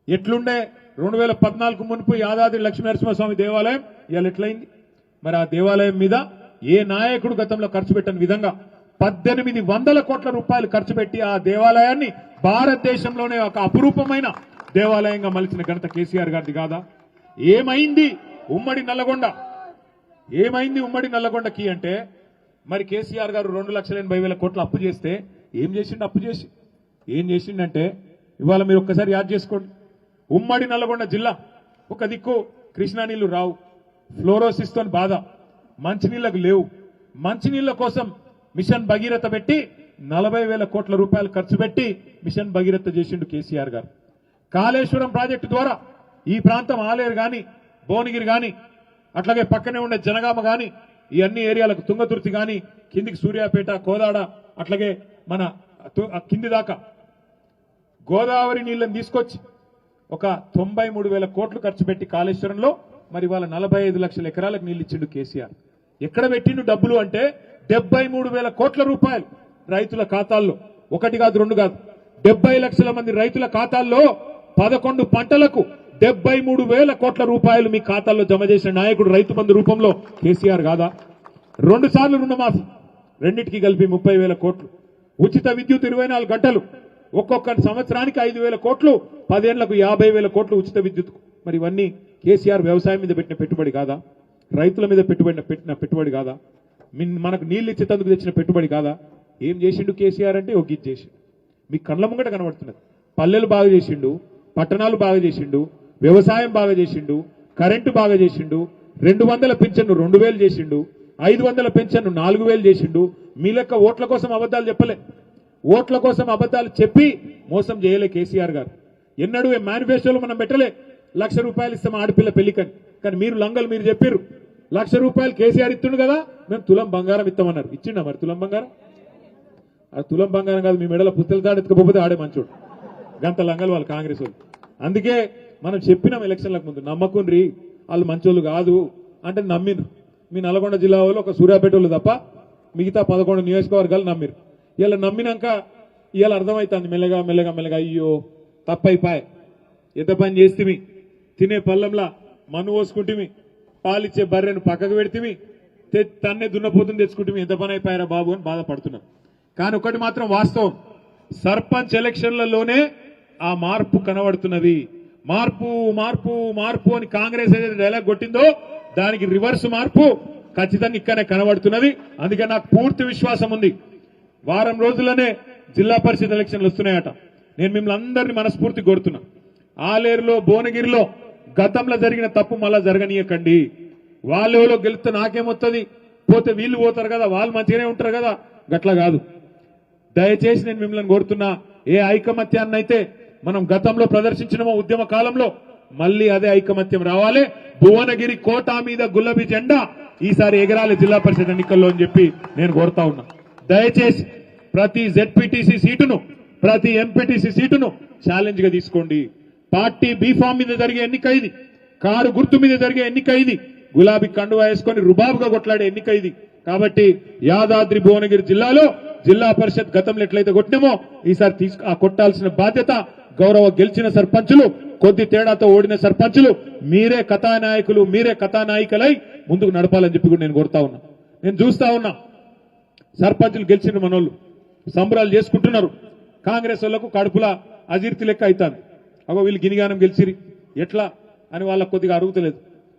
A: ఎట్లుండే 2014 మునుపు యాదాద్రి లక్ష్మీనరసింహస్వామి దేవాలయం ఇవాళ ఎట్లయింది? మరి ఆ దేవాలయం మీద ఏ నాయకుడు గతంలో ఖర్చు పెట్టని విధంగా 1800 కోట్ల రూపాయలు ఖర్చు పెట్టి ఆ దేవాలయాన్ని భారతదేశంలోనే ఒక అపురూపమైన దేవాలయంగా మలిచిన ఘనత కేసీఆర్ గారిది కాదా? ఏమైంది ఉమ్మడి నల్లగొండ? ఏమైంది ఉమ్మడి నల్లగొండకి అంటే, మరి కేసీఆర్ గారు 2,80,000 కోట్ల అప్పు చేస్తే ఏం చేసిండు? అప్పు చేసి ఏం చేసిండంటే, ఇవాళ మీరు ఒక్కసారి యాద్ చేసుకోండి. ఉమ్మడి నల్లగొండ జిల్లా ఒక దిక్కు కృష్ణా నీళ్లు రావు, ఫ్లోరోసిస్ తో బాధ, మంచినీళ్లకు లేవు. మంచినీళ్ల కోసం మిషన్ భగీరథ పెట్టి 40,000 కోట్ల రూపాయలు ఖర్చు పెట్టి మిషన్ భగీరథ చేసిండు కేసీఆర్ గారు. కాళేశ్వరం ప్రాజెక్టు ద్వారా ఈ ప్రాంతం ఆలేరు గాని, భువనగిరి గాని, అట్లాగే పక్కనే ఉండే జనగామ గాని, ఈ అన్ని ఏరియాలకు తుంగతుర్తి గాని, కిందికి సూర్యాపేట, కోదాడ, అట్లాగే మన కింది దాకా గోదావరి నీళ్లను తీసుకొచ్చి ఒక 93,000 కోట్లు ఖర్చు పెట్టి కాళేశ్వరంలో మరి వాళ్ళ 45 లక్షల ఎకరాలకు నీళ్లు ఇచ్చిండు కేసీఆర్. ఎక్కడ పెట్టిండు డబ్బులు అంటే 73,000 కోట్ల రూపాయలు రైతుల ఖాతాల్లో, ఒకటి కాదు రెండు కాదు, 70 లక్షల మంది రైతుల ఖాతాల్లో 11 పంటలకు 73,000 కోట్ల రూపాయలు మీ ఖాతాల్లో జమ చేసిన నాయకుడు రైతు బంధు రూపంలో కేసీఆర్ కాదా? 2 సార్లు రుణమాఫీ, రెండింటికి కలిపి 30,000 కోట్లు, ఉచిత విద్యుత్ 24 గంటలు, ఒక్కొక్క సంవత్సరానికి 5,000 కోట్లు, 10 ఏళ్లకు 50,000 కోట్లు ఉచిత విద్యుత్. మరి ఇవన్నీ కేసీఆర్ వ్యవసాయం మీద పెట్టిన పెట్టుబడి కాదా? రైతుల మీద పెట్టిన పెట్టుబడి కాదా? మనకు నీళ్లు ఇచ్చేందుకు తెచ్చిన పెట్టుబడి కాదా? ఏం చేసిండు కేసీఆర్ అంటే ఒక గిజ్ చేసిండు. మీ కళ్ళ ముంగట కనబడుతున్నది. పల్లెలు బాగా చేసిండు, పట్టణాలు బాగా చేసిండు, వ్యవసాయం బాగా చేసిండు, కరెంటు బాగా చేసిండు, 200 పింఛన్ను 2,000 చేసిండు, 500 పెన్షన్ను 4,000 చేసిండు. మీ లెక్క ఓట్ల కోసం అబద్దాలు చెప్పలే. ఓట్ల కోసం అబద్దాలు చెప్పి మోసం చేయలే కేసీఆర్ గారు. ఎన్నడూ మేనిఫెస్టోలో మనం పెట్టలే 1,00,000 రూపాయలు ఇస్తాం ఆడపిల్ల పెళ్లికని. కానీ మీరు లంగలు మీరు చెప్పారు 1,00,000 రూపాయలు కేసీఆర్ ఇస్తుండు కదా, మేము తులం బంగారం ఇస్తామన్నారు. ఇచ్చిండా మరి తులం బంగారం? అది తులం బంగారం కాదు, మీ మెడల పుస్తల తాడు ఎత్తుకపోతే ఆడే మంచోడు. గంత లంగలు వాళ్ళు కాంగ్రెస్ వాళ్ళు. అందుకే మనం చెప్పినాం ఎలక్షన్లకు ముందు, నమ్మకుండ్రి వాళ్ళు మంచోళ్ళు కాదు అంటే నమ్మిరు. మీ నల్గొండ జిల్లా వాళ్ళు ఒక సూర్యాపేట వాళ్ళు తప్ప మిగతా 11 నియోజకవర్గాలు నమ్మిరు. ఇలా నమ్మినాక ఇవాళ అర్థమవుతుంది మెల్లగా మెల్లగా మెల్లగా, అయ్యో తప్పైపాయ్, ఎంత పని చేస్తేమి, తినే పళ్ళంలా మన్ను పోసుకుంటేమి, పాలిచ్చే బర్రెను పక్కకు పెడితేమి, తన్నే దున్నపోతుని తెచ్చుకుంటే ఎంత పని అయిపోయారా బాబు అని బాధపడుతున్నారు. కానీ ఒకటి మాత్రం వాస్తవం, సర్పంచ్ ఎలక్షన్లలోనే ఆ మార్పు కనబడుతున్నది. మార్పు మార్పు మార్పు అని కాంగ్రెస్ ఏదైతే డైలాగ్ కొట్టిందో దానికి రివర్స్ మార్పు ఖచ్చితంగా ఇక్కడనే కనబడుతున్నది. అందుకే నాకు పూర్తి విశ్వాసం ఉంది, వారం రోజుల్లోనే జిల్లా పరిషత్ ఎలక్షన్లు వస్తున్నాయట. నేను మిమ్మల్ని అందరినీ మనస్ఫూర్తి కోరుతున్నా, ఆలేరులో భువనగిరిలో గతంలో జరిగిన తప్పు మళ్ళా జరగనీయకండి. వాళ్ళెవరో గెలిస్తే నాకేమొస్తుంది, పోతే వీళ్ళు పోతారు కదా, వాళ్ళు మంచిగానే ఉంటారు కదా, గట్లా కాదు. దయచేసి నేను మిమ్మల్ని కోరుతున్నా, ఏ ఐకమత్యాన్ని అయితే మనం గతంలో ప్రదర్శించినమో ఉద్యమ కాలంలో మళ్ళీ అదే ఐకమత్యం రావాలి. భువనగిరి కోట మీద గులాబీ జెండా ఈసారి ఎగరాలి జిల్లా పరిషత్ ఎన్నికల్లో అని చెప్పి నేను కోరుతా ఉన్నా. దయచేసి ప్రతి జెడ్పీటీసీ సీటును, ప్రతి ఎంపీటీసీ సీటును ఛాలెంజ్ గా తీసుకోండి. పార్టీ బీఫామ్ మీద జరిగే ఎన్నిక ఇది, కారు గుర్తు మీద జరిగే ఎన్నిక ఇది, గులాబీ కండువా వేసుకొని రుబాబుగా కొట్లాడే ఎన్నిక ఇది. కాబట్టి యాదాద్రి భువనగిరి జిల్లాలో జిల్లా పరిషత్ గతంలో ఎట్లయితే కొట్టినామో ఈసారి కొట్టాల్సిన బాధ్యత గౌరవ గెలిచిన సర్పంచులు, కొద్ది తేడాతో ఓడిన సర్పంచులు మీరే కథానాయకులు, మీరే కథానాయికలై ముందుకు నడపాలని చెప్పి కూడా నేను కోరుతా ఉన్నా. నేను చూస్తా ఉన్నా సర్పంచులు గెలిచిన మనోళ్ళు సంబరాలు చేసుకుంటున్నారు. కాంగ్రెస్ వాళ్లకు కడుపుల అజీర్తి లెక్క అవుతాను. అగో వీళ్ళు గినిగానం గెలిచిరి ఎట్లా అని వాళ్ళకు కొద్దిగా అరుగుతలేదు.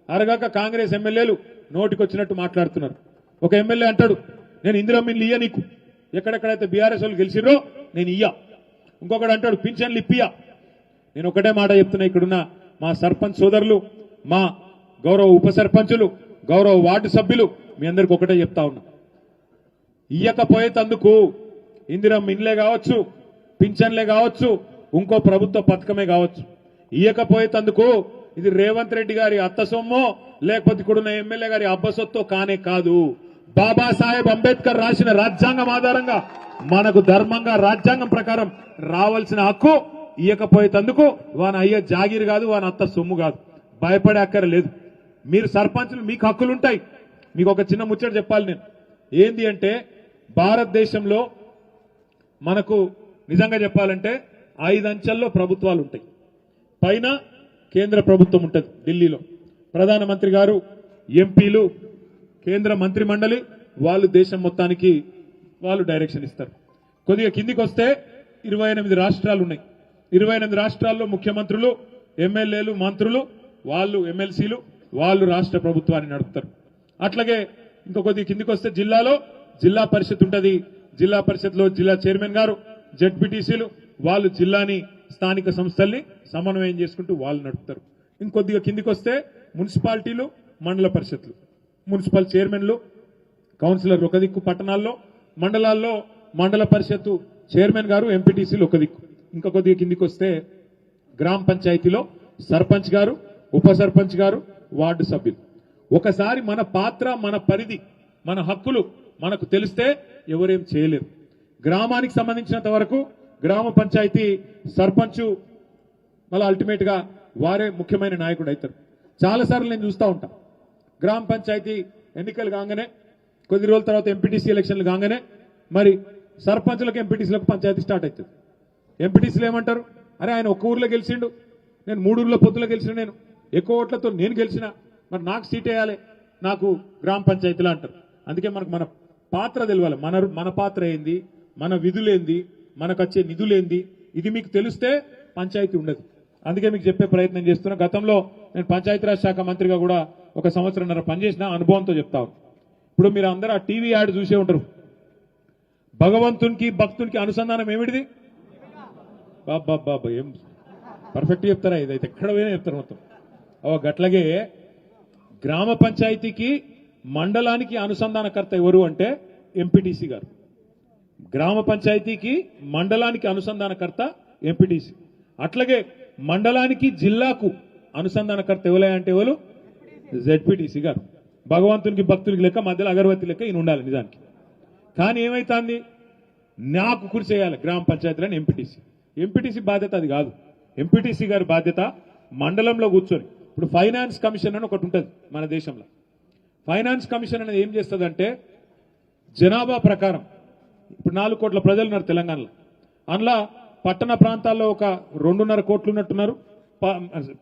A: అరగాక కాంగ్రెస్ ఎమ్మెల్యేలు నోటికొచ్చినట్టు మాట్లాడుతున్నారు. ఒక ఎమ్మెల్యే అంటాడు, నేను ఇందిరమ్మ ఇల్లు ఇయ్య నీకు, ఎక్కడెక్కడైతే బీఆర్ఎస్ వాళ్ళు గెలిచిరో నేను ఇయ్యా. ఇంకొకడు అంటాడు పింఛన్లు ఇప్పియా. నేను ఒకటే మాట చెప్తున్నా, ఇక్కడున్న మా సర్పంచ్ సోదరులు, మా గౌరవ ఉప సర్పంచులు, గౌరవ వార్డు సభ్యులు మీ అందరికి ఒకటే చెప్తా ఉన్నా, ఇయ్యకపోయేందుకు ఇందిరమ్మ ఇండ్లే కావచ్చు, పింఛన్లే కావచ్చు, ఇంకో ప్రభుత్వ పథకమే కావచ్చు, ఇయ్యకపోయేందుకు ఇది రేవంత్ రెడ్డి గారి అత్త సొమ్మో లేకపోతే ఇక్కడున్న ఎమ్మెల్యే గారి అబ్బసొత్తో కానే కాదు. బాబాసాహెబ్ అంబేద్కర్ రాసిన రాజ్యాంగం ఆధారంగా మనకు ధర్మంగా రాజ్యాంగం ప్రకారం రావాల్సిన హక్కు ఇయ్యకపోయేందుకు వాని అయ్యే జాగీరు కాదు, వాని అత్త సొమ్ము కాదు. భయపడే అక్కర లేదు. మీరు సర్పంచులు, మీకు హక్కులుంటాయి. మీకు ఒక చిన్న ముచ్చట చెప్పాలి నేను. ఏంది అంటే భారతదేశంలో మనకు నిజంగా చెప్పాలంటే 5 అంచెల్లో ప్రభుత్వాలు ఉంటాయి. పైన కేంద్ర ప్రభుత్వం ఉంటుంది, ఢిల్లీలో ప్రధానమంత్రి గారు, ఎంపీలు, కేంద్ర మంత్రి మండలి, వాళ్ళు దేశం మొత్తానికి వాళ్ళు డైరెక్షన్ ఇస్తారు. కొద్దిగా కిందికి వస్తే 28 రాష్ట్రాలు ఉన్నాయి. 28 రాష్ట్రాల్లో ముఖ్యమంత్రులు, ఎమ్మెల్యేలు, మంత్రులు, వాళ్ళు ఎమ్మెల్సీలు, వాళ్ళు రాష్ట్ర ప్రభుత్వాన్ని నడుపుతారు. అట్లాగే ఇంకో కొద్దిగా కిందికి వస్తే జిల్లాలో జిల్లా పరిషత్ ఉంటుంది. జిల్లా పరిషత్లో జిల్లా చైర్మన్ గారు, జెడ్పీటీసీలు, వాళ్ళు జిల్లాని, స్థానిక సంస్థల్ని సమన్వయం చేసుకుంటూ వాళ్ళు నడుపుతారు. ఇంకొద్దిగా కిందికి వస్తే మున్సిపాలిటీలు, మండల పరిషత్లు, మున్సిపల్ చైర్మన్లు, కౌన్సిలర్లు ఒక దిక్కు, పట్టణాల్లో మండలాల్లో మండల పరిషత్తు చైర్మన్ గారు, ఎంపీటీసీలు ఒక దిక్కు. ఇంకా కొద్దిగా కిందికి వస్తే గ్రామ పంచాయతీలో సర్పంచ్ గారు, ఉప సర్పంచ్ గారు, వార్డు సభ్యులు. ఒకసారి మన పాత్ర, మన పరిధి, మన హక్కులు మనకు తెలిస్తే ఎవరేం చేయలేరు. గ్రామానికి సంబంధించినంత వరకు గ్రామ పంచాయతీ సర్పంచ్ మళ్ళీ అల్టిమేట్ గా వారే ముఖ్యమైన నాయకుడు అవుతారు. చాలాసార్లు నేను చూస్తూ ఉంటా, గ్రామ పంచాయతీ ఎన్నికలు కాగానే కొద్ది రోజుల తర్వాత ఎంపీటీసీ ఎలక్షన్లు కాగానే మరి సర్పంచులకు, ఎంపీటీసీలకు పంచాయతీ స్టార్ట్ అవుతుంది. ఎంపీటీసీలు ఏమంటారు, అరే ఆయన ఒక్క ఊర్లో గెలిచిండు, నేను 3 ఊర్ల పొత్తులో గెలిచిన, నేను ఎక్కువ ఓట్లతో నేను గెలిచిన, మరి నాకు సీట్ వేయాలి, నాకు గ్రామ పంచాయతీలో అంటారు. అందుకే మన పాత్ర తెలియాలి. మన పాత్ర ఏంది, మన విధులేంది, మనకు వచ్చే నిధులేంది, ఇది మీకు తెలిస్తే పంచాయతీ ఉండదు. అందుకే మీకు చెప్పే ప్రయత్నం చేస్తున్నా. గతంలో నేను పంచాయతీరాజ్ శాఖ మంత్రిగా కూడా 1 సంవత్సరంన్నర పనిచేసిన అనుభవంతో చెప్తాను. ఇప్పుడు మీరు అందరూ ఆ టీవీ యాడ్ చూసే ఉంటారు. భగవంతునికి భక్తునికి అనుసంధానం ఏమిటిది? బాబా ఏం పర్ఫెక్ట్ చెప్తారా? ఇదైతే ఎక్కడ పోయినా చెప్తారు మొత్తం. గట్లాగే గ్రామ పంచాయతీకి, మండలానికి అనుసంధానకర్త ఎవరు అంటే ఎంపీటీసీ గారు. గ్రామ పంచాయతీకి, మండలానికి అనుసంధానకర్త ఎంపీటీసీ. అట్లాగే మండలానికి, జిల్లాకు అనుసంధానకర్త ఎవరు అంటే ఎవరు? జెడ్పీటీసీ గారు. భగవంతునికి భక్తునికి లెక్క, మధ్యలో అగరవత్తి లెక్క ఈయన ఉండాలి నిజానికి. కానీ ఏమైతుంది, నాకు కృషి చేయాలి గ్రామ పంచాయతీలని ఎంపీటీసీ. ఎంపీటీసీ బాధ్యత అది కాదు. ఎంపీటీసీ గారి బాధ్యత మండలంలో కూర్చొని, ఇప్పుడు ఫైనాన్స్ కమిషన్ అని ఒకటి ఉంటుంది మన దేశంలో. ఫైనాన్స్ కమిషన్ అనేది ఏం చేస్తుందంటే, జనాభా ప్రకారం ఇప్పుడు 4 కోట్ల ప్రజలు ఉన్నారు తెలంగాణలో. అందులో పట్టణ ప్రాంతాల్లో ఒక 2.5 కోట్లు ఉన్నట్టున్నారు,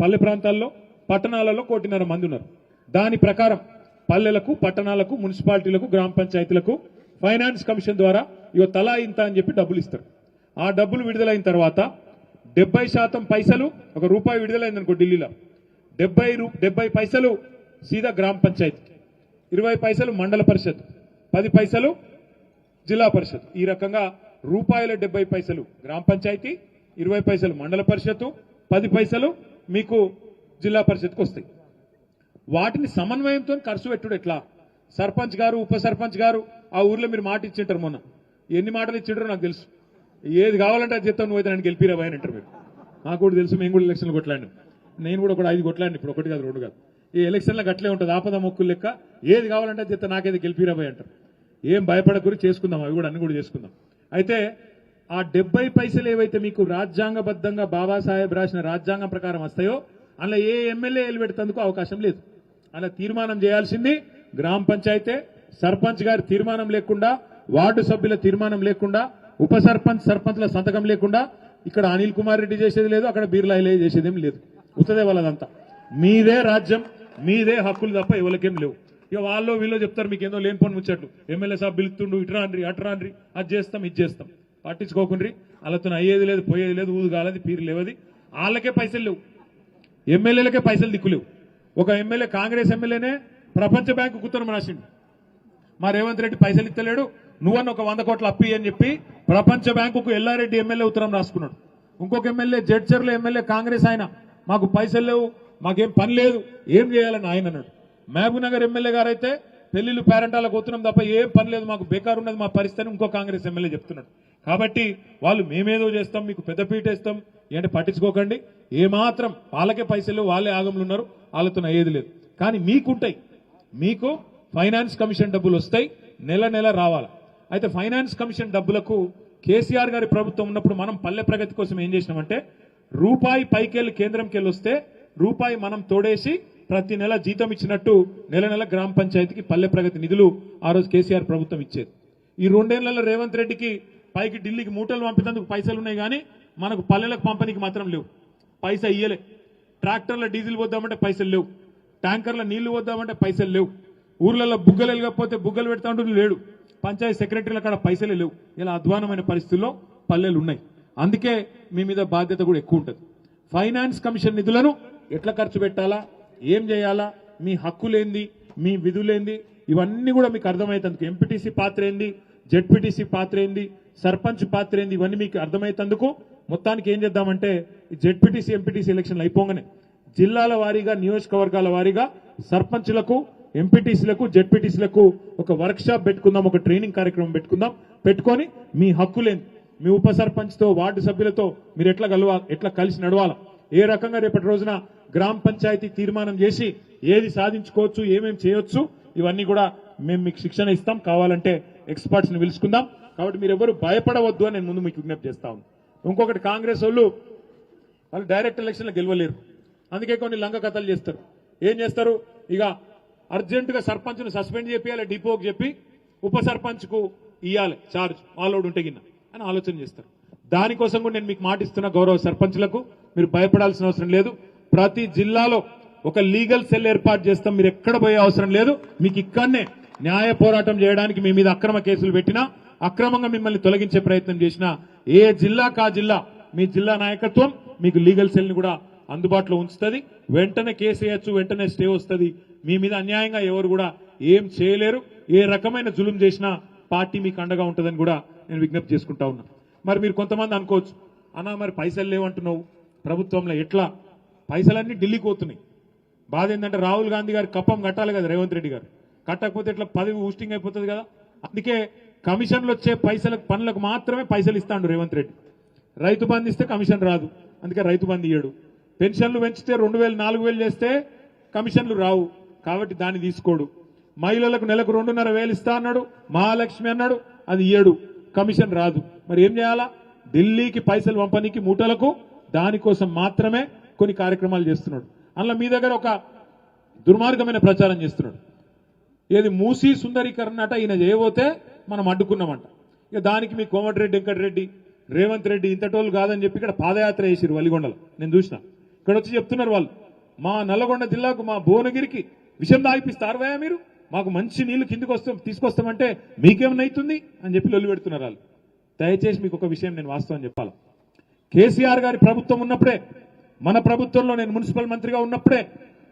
A: పల్లె ప్రాంతాల్లో, పట్టణాలలో 1.5 కోటి మంది ఉన్నారు. దాని ప్రకారం పల్లెలకు, పట్టణాలకు, మున్సిపాలిటీలకు, గ్రామ పంచాయతీలకు ఫైనాన్స్ కమిషన్ ద్వారా ఇక తలా ఇంత అని చెప్పి డబ్బులు ఇస్తారు. ఆ డబ్బులు విడుదలైన తర్వాత 70% పైసలు, ₹1 విడుదలైందనుకో ఢిల్లీలో, 70 పైసలు సీదా గ్రామ పంచాయతీ, 20 పైసలు మండల పరిషత్, 10 పైసలు జిల్లా పరిషత్. ఈ రకంగా ₹70 గ్రామ పంచాయతీ, 20 పైసలు మండల పరిషత్తు, 10 పైసలు మీకు జిల్లా పరిషత్కు వస్తాయి. వాటిని సమన్వయంతో ఖర్చు పెట్టుడు ఎట్లా? సర్పంచ్ గారు, ఉప సర్పంచ్ గారు ఆ ఊర్లో మీరు మాట ఇచ్చింటారు. మొన్న ఎన్ని మాటలు ఇచ్చింటారో నాకు తెలుసు. ఏది కావాలంటే అది చెప్తాను, నువ్వు అయితే నన్ను గెలిపిరాబాయ్ అని అంటారు మీరు. నాకు కూడా తెలుసు, మేము కూడా ఎలక్షన్లు కొట్లాడినాం. నేను కూడా 5 కొట్లాడిని, ఇప్పుడు 1 కాదు 2 కాదు. ఈ ఎలక్షన్లకు అట్లే ఉంటుంది, ఆపద మొక్కులు లెక్క. ఏది కావాలంటే అది చెప్తా, నాకైతే గెలిపిరాబాయ్ అంటారు. ఏం భయపడకూరి, చేసుకుందాం, అవి కూడా అన్ని కూడా చేసుకుందాం. అయితే ఆ 70 పైసలు ఏవైతే మీకు రాజ్యాంగబద్ధంగా బాబాసాహెబ్ రాసిన రాజ్యాంగం ప్రకారం వస్తాయో, అలా ఏ ఎమ్మెల్యే పెడుతందుకు అవకాశం లేదు. అలా తీర్మానం చేయాల్సింది గ్రామ పంచాయతీ. సర్పంచ్ గారి తీర్మానం లేకుండా, వార్డు సభ్యుల తీర్మానం లేకుండా, ఉప సర్పంచ్, సర్పంచ్ల సంతకం లేకుండా ఇక్కడ అనిల్ కుమార్ రెడ్డి చేసేది లేదు, అక్కడ బీర్లాయిలే చేసేదేం లేదు. ఉత్తదే వాళ్ళదంతా. మీదే రాజ్యం, మీదే హక్కులు తప్ప ఎవరికేం లేవు. ఇక వాళ్ళు వీళ్ళు చెప్తారు మీకు ఏదో లేని పని ముచ్చట్లు, ఎమ్మెల్యే సాబ్ పిలుస్తుండు, ఇట్రాన్రి అట్రాన్రి, అది చేస్తాం ఇది చేస్తాం. పట్టించుకోకుండ్రి, వాళ్ళతో అయ్యేది లేదు, పోయేది లేదు, ఊదు కాలేదు, పీరు లేవది. వాళ్ళకే పైసలు లేవు, ఎమ్మెల్యేలకే పైసలు దిక్కులేవు. ఒక ఎమ్మెల్యే, కాంగ్రెస్ ఎమ్మెల్యేనే ప్రపంచ బ్యాంకు కుత్తరం రాసిండు. మా రేవంత్ రెడ్డి పైసలు ఇస్తలేడు, నువ్వన్న ఒక 100 కోట్ల అప్పి అని చెప్పి ప్రపంచ బ్యాంకుకు ఎల్లారెడ్డి ఎమ్మెల్యే ఉత్తరం రాసుకున్నాడు. ఇంకొక ఎమ్మెల్యే, జడ్చర్ల ఎమ్మెల్యే కాంగ్రెస్ ఆయన, మాకు పైసలు లేవు, మాకేం పని లేదు, ఏం చేయాలని ఆయన అన్నాడు. మహబూబ్ నగర్ ఎమ్మెల్యే గారైతే పెళ్లిళ్ళు పేరెంటాలకు పోతున్నాం తప్ప ఏం పని లేదు, మాకు బేకారు ఉన్నది మా పరిస్థితి ఇంకో కాంగ్రెస్ ఎమ్మెల్యే చెప్తున్నాడు. కాబట్టి వాళ్ళు మేమేదో చేస్తాం, మీకు పెద్దపీట ఇస్తాం ఏంటంటే పట్టించుకోకండి. ఏమాత్రం వాళ్ళకే పైసలు, వాళ్ళే ఆగంలో ఉన్నారు, వాళ్ళతో అయ్యేది లేదు. కానీ మీకుంటాయి, మీకు ఫైనాన్స్ కమిషన్ డబ్బులు వస్తాయి, నెల నెల రావాలి. అయితే ఫైనాన్స్ కమిషన్ డబ్బులకు కేసీఆర్ గారి ప్రభుత్వం ఉన్నప్పుడు మనం పల్లె ప్రగతి కోసం ఏం చేసినామంటే రూపాయి పైకెళ్ళి కేంద్రంకి వెళ్ళి వస్తే రూపాయి మనం తోడేసి ప్రతి నెల జీతం ఇచ్చినట్టు నెల నెల గ్రామ పంచాయతీకి పల్లె ప్రగతి నిధులు ఆ రోజు కేసీఆర్ ప్రభుత్వం ఇచ్చేది. ఈ 2 ఏళ్లలో రేవంత్ రెడ్డికి పైకి ఢిల్లీకి మూటలు పంపేందుకు పైసలు ఉన్నాయి, కానీ మనకు పల్లెలకు పంపనీకి మాత్రం లేవు. పైసా ఇయ్యలే. ట్రాక్టర్ల డీజిల్ పోద్దామంటే పైసలు లేవు, ట్యాంకర్ల నీళ్లు పోద్దామంటే పైసలు లేవు, ఊర్లలో బుగ్గలు వెళ్ళకపోతే బుగ్గలు పెడతా ఉంటూ లేడు, పంచాయతీ సెక్రటరీల కాడ పైసలే లేవు. ఇలా అధ్వానమైన పరిస్థితుల్లో పల్లెలు ఉన్నాయి. అందుకే మీ మీద బాధ్యత కూడా ఎక్కువ ఉంటుంది. ఫైనాన్స్ కమిషన్ నిధులను ఎట్లా ఖర్చు పెట్టాలా, ఏం చేయాలా, మీ హక్కులేంది, మీ విధులేంది, ఇవన్నీ కూడా మీకు అర్థమవుతుంది. ఎంపీటీసీ పాత్ర ఏంది, జెడ్పీటీసీ పాత్ర ఏంది, సర్పంచ్ పాత్ర ఏంది, ఇవన్నీ మీకు అర్థమవుతందుకు మొత్తానికి ఏం చేద్దామంటే జెడ్పీటీసీ ఎంపీటీసీ ఎలక్షన్లు అయిపోగానే జిల్లాల వారీగా నియోజకవర్గాల వారీగా సర్పంచ్లకు, ఎంపీటీసీలకు, జెడ్పీటీసీలకు ఒక వర్క్ షాప్ పెట్టుకుందాం, ఒక ట్రైనింగ్ కార్యక్రమం పెట్టుకుందాం. పెట్టుకొని మీ హక్కులేంది, మీ ఉప సర్పంచ్తో, వార్డు సభ్యులతో మీరు ఎట్లా కలిసి నడవాలా, ఏ రకంగా రేపటి రోజున గ్రామ పంచాయతీ తీర్మానం చేసి ఏది సాధించుకోవచ్చు, ఏమేమి చేయొచ్చు, ఇవన్నీ కూడా మేము మీకు శిక్షణ ఇస్తాం. కావాలంటే ఎక్స్పర్ట్స్ ని పిలుచుకుందాం. కాబట్టి మీరు ఎవరు భయపడవద్దు అని నేను ముందు మీకు విజ్ఞప్తి చేస్తా ఉన్నాను. ఇంకొకటి, కాంగ్రెస్ వాళ్ళు డైరెక్ట్ ఎలక్షన్లో గెలవలేరు, అందుకే కొన్ని లంగ కథలు చేస్తారు. ఏం చేస్తారు, ఇక అర్జెంటుగా సర్పంచ్ను సస్పెండ్ చేయాలి, డిపోకి చెప్పి ఉప సర్పంచ్కు ఇవ్వాలి చార్జ్, వాళ్ళోడు ఉంటే గిన్న అని ఆలోచన చేస్తారు. దానికోసం కూడా నేను మీకు మాటిస్తున్న గౌరవ సర్పంచ్లకు, మీరు భయపడాల్సిన అవసరం లేదు. ప్రతి జిల్లాలో ఒక లీగల్ సెల్ ఏర్పాటు చేస్తాం. మీరు ఎక్కడ పోయే అవసరం లేదు. మీకు ఇక్కడనే న్యాయ పోరాటం చేయడానికి మీ మీద అక్రమ కేసులు పెట్టినా, అక్రమంగా మిమ్మల్ని తొలగించే ప్రయత్నం చేసినా, ఏ జిల్లాకా జిల్లా మీ జిల్లా నాయకత్వం మీకు లీగల్ సెల్ ని కూడా అందుబాటులో ఉంచుతుంది. వెంటనే కేసు వేయచ్చు, వెంటనే స్టే వస్తుంది. మీ మీద అన్యాయంగా ఎవరు కూడా ఏం చేయలేరు. ఏ రకమైన జులుం చేసినా పార్టీ మీకు అండగా ఉంటుందని కూడా నేను విజ్ఞప్తి చేసుకుంటా ఉన్నా. మరి మీరు కొంతమంది అనుకోవచ్చు, అన్నా మరి పైసలు లేవంటున్నావు ప్రభుత్వంలో, ఎట్లా పైసలన్నీ ఢిల్లీకి పోతున్నాయి. బాధ ఏంటంటే రాహుల్ గాంధీ గారు కప్పం కట్టాలి కదా, రేవంత్ రెడ్డి గారు కట్టకపోతే ఇట్లా పదవి ఊస్టింగ్ అయిపోతుంది కదా. అందుకే కమిషన్లు వచ్చే పనులకు మాత్రమే పైసలు ఇస్తాడు రేవంత్ రెడ్డి. రైతు బంధు ఇస్తే కమిషన్ రాదు, అందుకే రైతు బంధు ఇయ్యడు. పెన్షన్లు పెంచితే 2000 4000 చేస్తే కమిషన్లు రావు, కాబట్టి దాన్ని తీసుకోడు. మహిళలకు నెలకు 2500 ఇస్తా అన్నాడు, మహాలక్ష్మి అన్నాడు, అది ఇయ్యడు, కమిషన్ రాదు. మరి ఏం చేయాలా, ఢిల్లీకి పైసలు పంపనీకి మూటలకు, దానికోసం మాత్రమే కొన్ని కార్యక్రమాలు చేస్తున్నాడు. అందులో మీ దగ్గర ఒక దుర్మార్గమైన ప్రచారం చేస్తున్నాడు. ఏది మూసీ సుందరీకరణ అట ఈయన చేయబోతే మనం అడ్డుకున్నామంట. ఇక దానికి మీ కోమటిరెడ్డి వెంకటరెడ్డి, రేవంత్ రెడ్డి ఇంతటోళ్ళు కాదని చెప్పి ఇక్కడ పాదయాత్ర చేసిరు వలిగొండలో. నేను చూసిన, ఇక్కడ వచ్చి చెప్తున్నారు వాళ్ళు, మా నల్లగొండ జిల్లాకు, మా భువనగిరికి విషం దాగిపిస్తారు వయా మీరు, మాకు మంచి నీళ్లు కిందికి తీసుకొస్తామంటే మీకేమన్నైతుంది అని చెప్పి లొల్లి పెడుతున్నారు వాళ్ళు. దయచేసి మీకు ఒక విషయం నేను వాస్తవం చెప్పాలి. కేసీఆర్ గారి ప్రభుత్వం ఉన్నప్పుడే, మన ప్రభుత్వంలో నేను మున్సిపల్ మంత్రిగా ఉన్నప్పుడే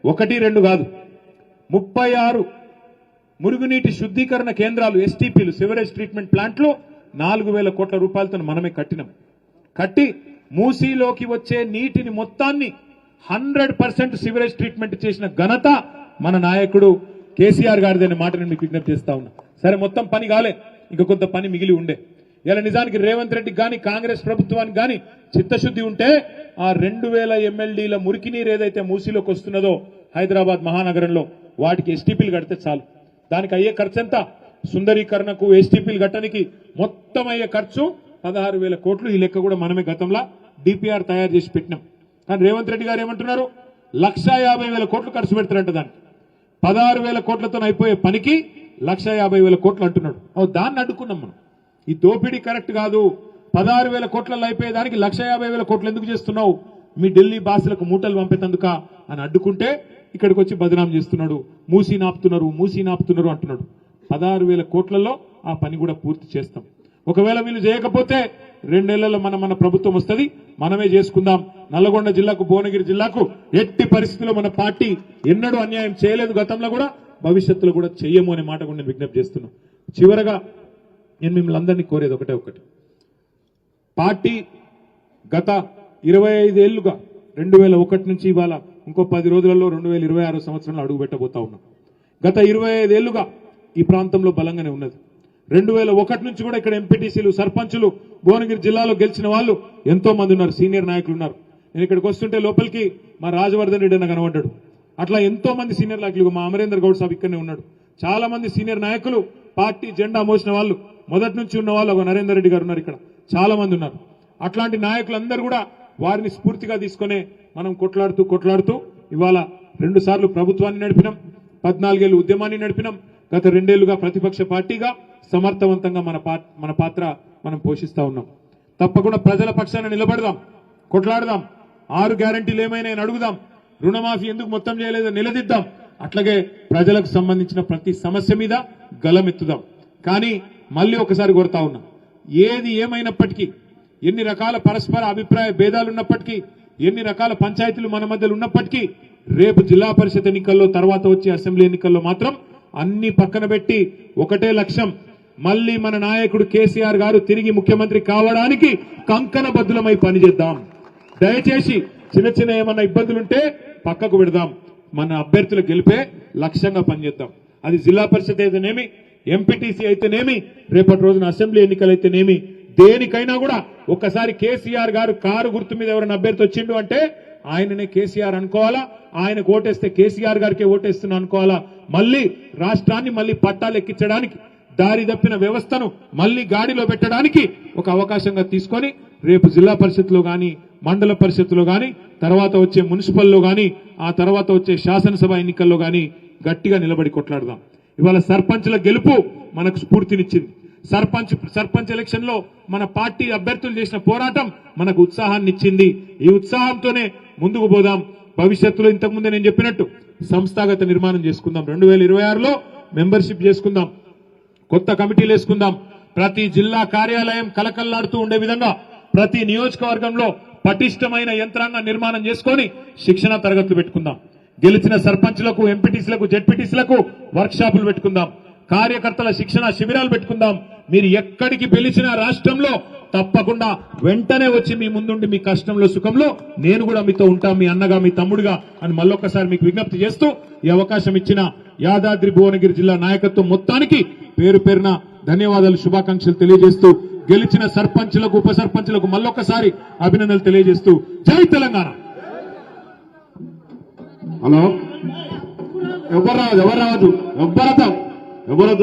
A: 1, 2 కాదు 36 మురుగునీటి శుద్ధీకరణ కేంద్రాలు, ఎస్టీపీలు, సివరేజ్ ట్రీట్మెంట్ ప్లాంట్లు 4000 కోట్ల రూపాయలతో మనమే కట్టినాం. కట్టి మూసీలోకి వచ్చే నీటిని మొత్తాన్ని 100% సివరేజ్ ట్రీట్మెంట్ చేసిన ఘనత మన నాయకుడు కేసీఆర్ గారిది అనే మాట నేను మీకు విజ్ఞప్తి చేస్తా ఉన్నా. సరే, మొత్తం పని కాలే, ఇంకా కొంత పని మిగిలి ఉండే. ఇలా నిజానికి రేవంత్ రెడ్డికి కానీ కాంగ్రెస్ ప్రభుత్వానికి కానీ చిత్తశుద్ధి ఉంటే ఆ 2000 MLDల మురికి నీరు ఏదైతే మూసీలోకి వస్తున్నదో హైదరాబాద్ మహానగరంలో, వాటికి ఎస్టీపీలు కడితే చాలు. దానికి అయ్యే ఖర్చు ఎంత, సుందరీకరణకు ఎస్టీపీలు కట్టడానికి మొత్తం అయ్యే ఖర్చు 16,000 కోట్లు. ఈ లెక్క కూడా మనమే గతంలో డిపిఆర్ తయారు చేసి పెట్టినాం. కానీ రేవంత్ రెడ్డి గారు ఏమంటున్నారు, 1,50,000 కోట్లు ఖర్చు పెడతారంట. దానికి 16,000 కోట్లతో అయిపోయే పనికి 1,50,000 కోట్లు అంటున్నాడు. దాన్ని అడ్డుకున్నాం మనం. ఈ దోపిడీ కరెక్ట్ కాదు. 16,000 కోట్లలో అయిపోయేదానికి 1,50,000 కోట్లు ఎందుకు చేస్తున్నావు, మీ ఢిల్లీ బాసులకు మూటలు పంపేందుక అని అడ్డుకుంటే ఇక్కడికి వచ్చి బదనాం చేస్తున్నాడు. మూసీ నాపుతున్నారు అంటున్నాడు. 16,000 కోట్లలో ఆ పని కూడా పూర్తి చేస్తాం. ఒకవేళ వీళ్ళు చేయకపోతే 2 నెలల్లో మన ప్రభుత్వం వస్తుంది, మనమే చేసుకుందాం. నల్లగొండ జిల్లాకు, భువనగిరి జిల్లాకు ఎట్టి పరిస్థితుల్లో మన పార్టీ ఎన్నడూ అన్యాయం చేయలేదు, గతంలో కూడా, భవిష్యత్తులో కూడా చెయ్యము అనే మాట కూడా నేను విజ్ఞప్తి చేస్తున్నాను. చివరగా నేను మిమ్మల్ని అందరినీ కోరేది ఒకటి, పార్టీ గత 25 ఏళ్లుగా 2001 నుంచి ఇవాళ ఇంకో 10 రోజులలో 2026 సంవత్సరంలో అడుగు పెట్టబోతా ఉన్నాం. గత 25 ఏళ్లుగా ఈ ప్రాంతంలో బలంగానే ఉన్నది. 2001 నుంచి కూడా ఇక్కడ ఎంపీటీసీలు, సర్పంచులు భువనగిరి జిల్లాలో గెలిచిన వాళ్ళు ఎంతో మంది ఉన్నారు, సీనియర్ నాయకులు ఉన్నారు. నేను ఇక్కడికి వస్తుంటే లోపలికి మా రాజవర్ధన్ రెడ్డి అన్న కనబడ్డాడు. అట్లా ఎంతో మంది సీనియర్ నాయకులు, మా అమరేందర్ గౌడ్ సాబ్ ఇక్కడనే ఉన్నాడు. చాలా మంది సీనియర్ నాయకులు, పార్టీ జెండా మోసిన వాళ్ళు, మొదటి నుంచి ఉన్న వాళ్ళు, ఒక నరేందర్ రెడ్డి గారు ఉన్నారు, ఇక్కడ చాలా మంది ఉన్నారు. అట్లాంటి నాయకులందరూ కూడా వారిని స్ఫూర్తిగా తీసుకునే మనం కొట్లాడుతూ ఇవాళ 2 సార్లు ప్రభుత్వాన్ని నడిపినాం, 14 ఏళ్లు ఉద్యమాన్ని నడిపినాం, గత 2 ఏళ్లుగా ప్రతిపక్ష పార్టీగా సమర్థవంతంగా మన పాత్ర మనం పోషిస్తా ఉన్నాం. తప్పకుండా ప్రజల పక్షాన నిలబడదాం, కొట్లాడదాం. 6 గ్యారంటీలు ఏమైనా అడుగుదాం, రుణమాఫీ ఎందుకు మొత్తం చేయలేదో నిలదీద్దాం. అట్లాగే ప్రజలకు సంబంధించిన ప్రతి సమస్య మీద గలమెత్తుదాం. కానీ మళ్ళీ ఒకసారి కోరుతా ఉన్నా, ఏది ఏమైనప్పటికీ, ఎన్ని రకాల పరస్పర అభిప్రాయ భేదాలున్నప్పటికీ, ఎన్ని రకాల పంచాయతీలు మన మధ్యలో ఉన్నప్పటికీ, రేపు జిల్లా పరిషత్ ఎన్నికల్లో, తర్వాత వచ్చే అసెంబ్లీ ఎన్నికల్లో మాత్రం అన్ని పక్కన పెట్టి ఒకటే లక్ష్యం, మళ్ళీ మన నాయకుడు కేసీఆర్ గారు తిరిగి ముఖ్యమంత్రి కావడానికి కంకణబద్ధులమై పనిచేద్దాం. దయచేసి చిన్న ఏమన్నా ఇబ్బందులుంటే పక్కకు పెడదాం. మన అభ్యర్థులు గెలిపే లక్ష్యంగా పనిచేద్దాం. అది జిల్లా పరిషత్ అయితేనేమి, ఎంపీటీసీ అయితేనేమి, రేపటి రోజున అసెంబ్లీ ఎన్నికలు అయితేనేమి, దేనికైనా కూడా ఒక్కసారి కేసీఆర్ గారు కారు గుర్తు మీద ఎవరైనా అభ్యర్థి వచ్చిండు అంటే ఆయననే కేసీఆర్ అనుకోవాలా, ఆయనకు ఓటేస్తే కేసీఆర్ గారికే ఓటేస్తున్నా అనుకోవాలా. మళ్ళీ రాష్ట్రాన్ని మళ్ళీ పట్టాలెక్కించడానికి, దారి తప్పిన వ్యవస్థను మళ్ళీ గాడిలో పెట్టడానికి ఒక అవకాశంగా తీసుకొని రేపు జిల్లా పరిషత్లో గాని, మండల పరిషత్లో గాని, తర్వాత వచ్చే మున్సిపల్లో గాని, ఆ తర్వాత వచ్చే శాసనసభ ఎన్నికల్లో గాని గట్టిగా నిలబడి కొట్లాడదాం. ఇవాళ సర్పంచ్ల గెలుపు మనకు స్ఫూర్తినిచ్చింది. సర్పంచ్ ఎలక్షన్ లో మన పార్టీ అభ్యర్థులు చేసిన పోరాటం మనకు ఉత్సాహాన్ని ఇచ్చింది. ఈ ఉత్సాహంతోనే ముందుకు పోదాం. భవిష్యత్తులో ఇంతకుముందే నేను చెప్పినట్టు సంస్థాగత నిర్మాణం చేసుకుందాం. 2026లో మెంబర్షిప్ చేసుకుందాం, కొత్త కమిటీలు వేసుకుందాం. ప్రతి జిల్లా కార్యాలయం కలకల్లాడుతూ ఉండే విధంగా ప్రతి నియోజకవర్గంలో పటిష్టమైన యంత్రాంగ నిర్మాణం చేసుకొని శిక్షణ తరగతులు పెట్టుకుందాం. గెలిచిన సర్పంచ్లకు, ఎంపీటీసీలకు, జెడ్పీటీసీలకు వర్క్ షాపులు పెట్టుకుందాం. కార్యకర్తల శిక్షణ శిబిరాలు పెట్టుకుందాం. మీరు ఎక్కడికి పిలిచినా రాష్ట్రంలో తప్పకుండా వెంటనే వచ్చి మీ ముందుండి మీ కష్టంలో సుఖంలో నేను కూడా మీతో ఉంటా, మీ అన్నగా, మీ తమ్ముడుగా అని మళ్ళొక్కసారి మీకు విజ్ఞప్తి చేస్తూ ఈ అవకాశం ఇచ్చిన యాదాద్రి భువనగిరి జిల్లా నాయకత్వం మొత్తానికి పేరు పేరున ధన్యవాదాలు, శుభాకాంక్షలు తెలియజేస్తూ, గెలిచిన సర్పంచ్లకు, ఉప సర్పంచ్లకు మళ్ళొక్కసారి అభినందనలు తెలియజేస్తూ జై తెలంగాణ. హలో, ఎవరు రావద్దు, ఎవరు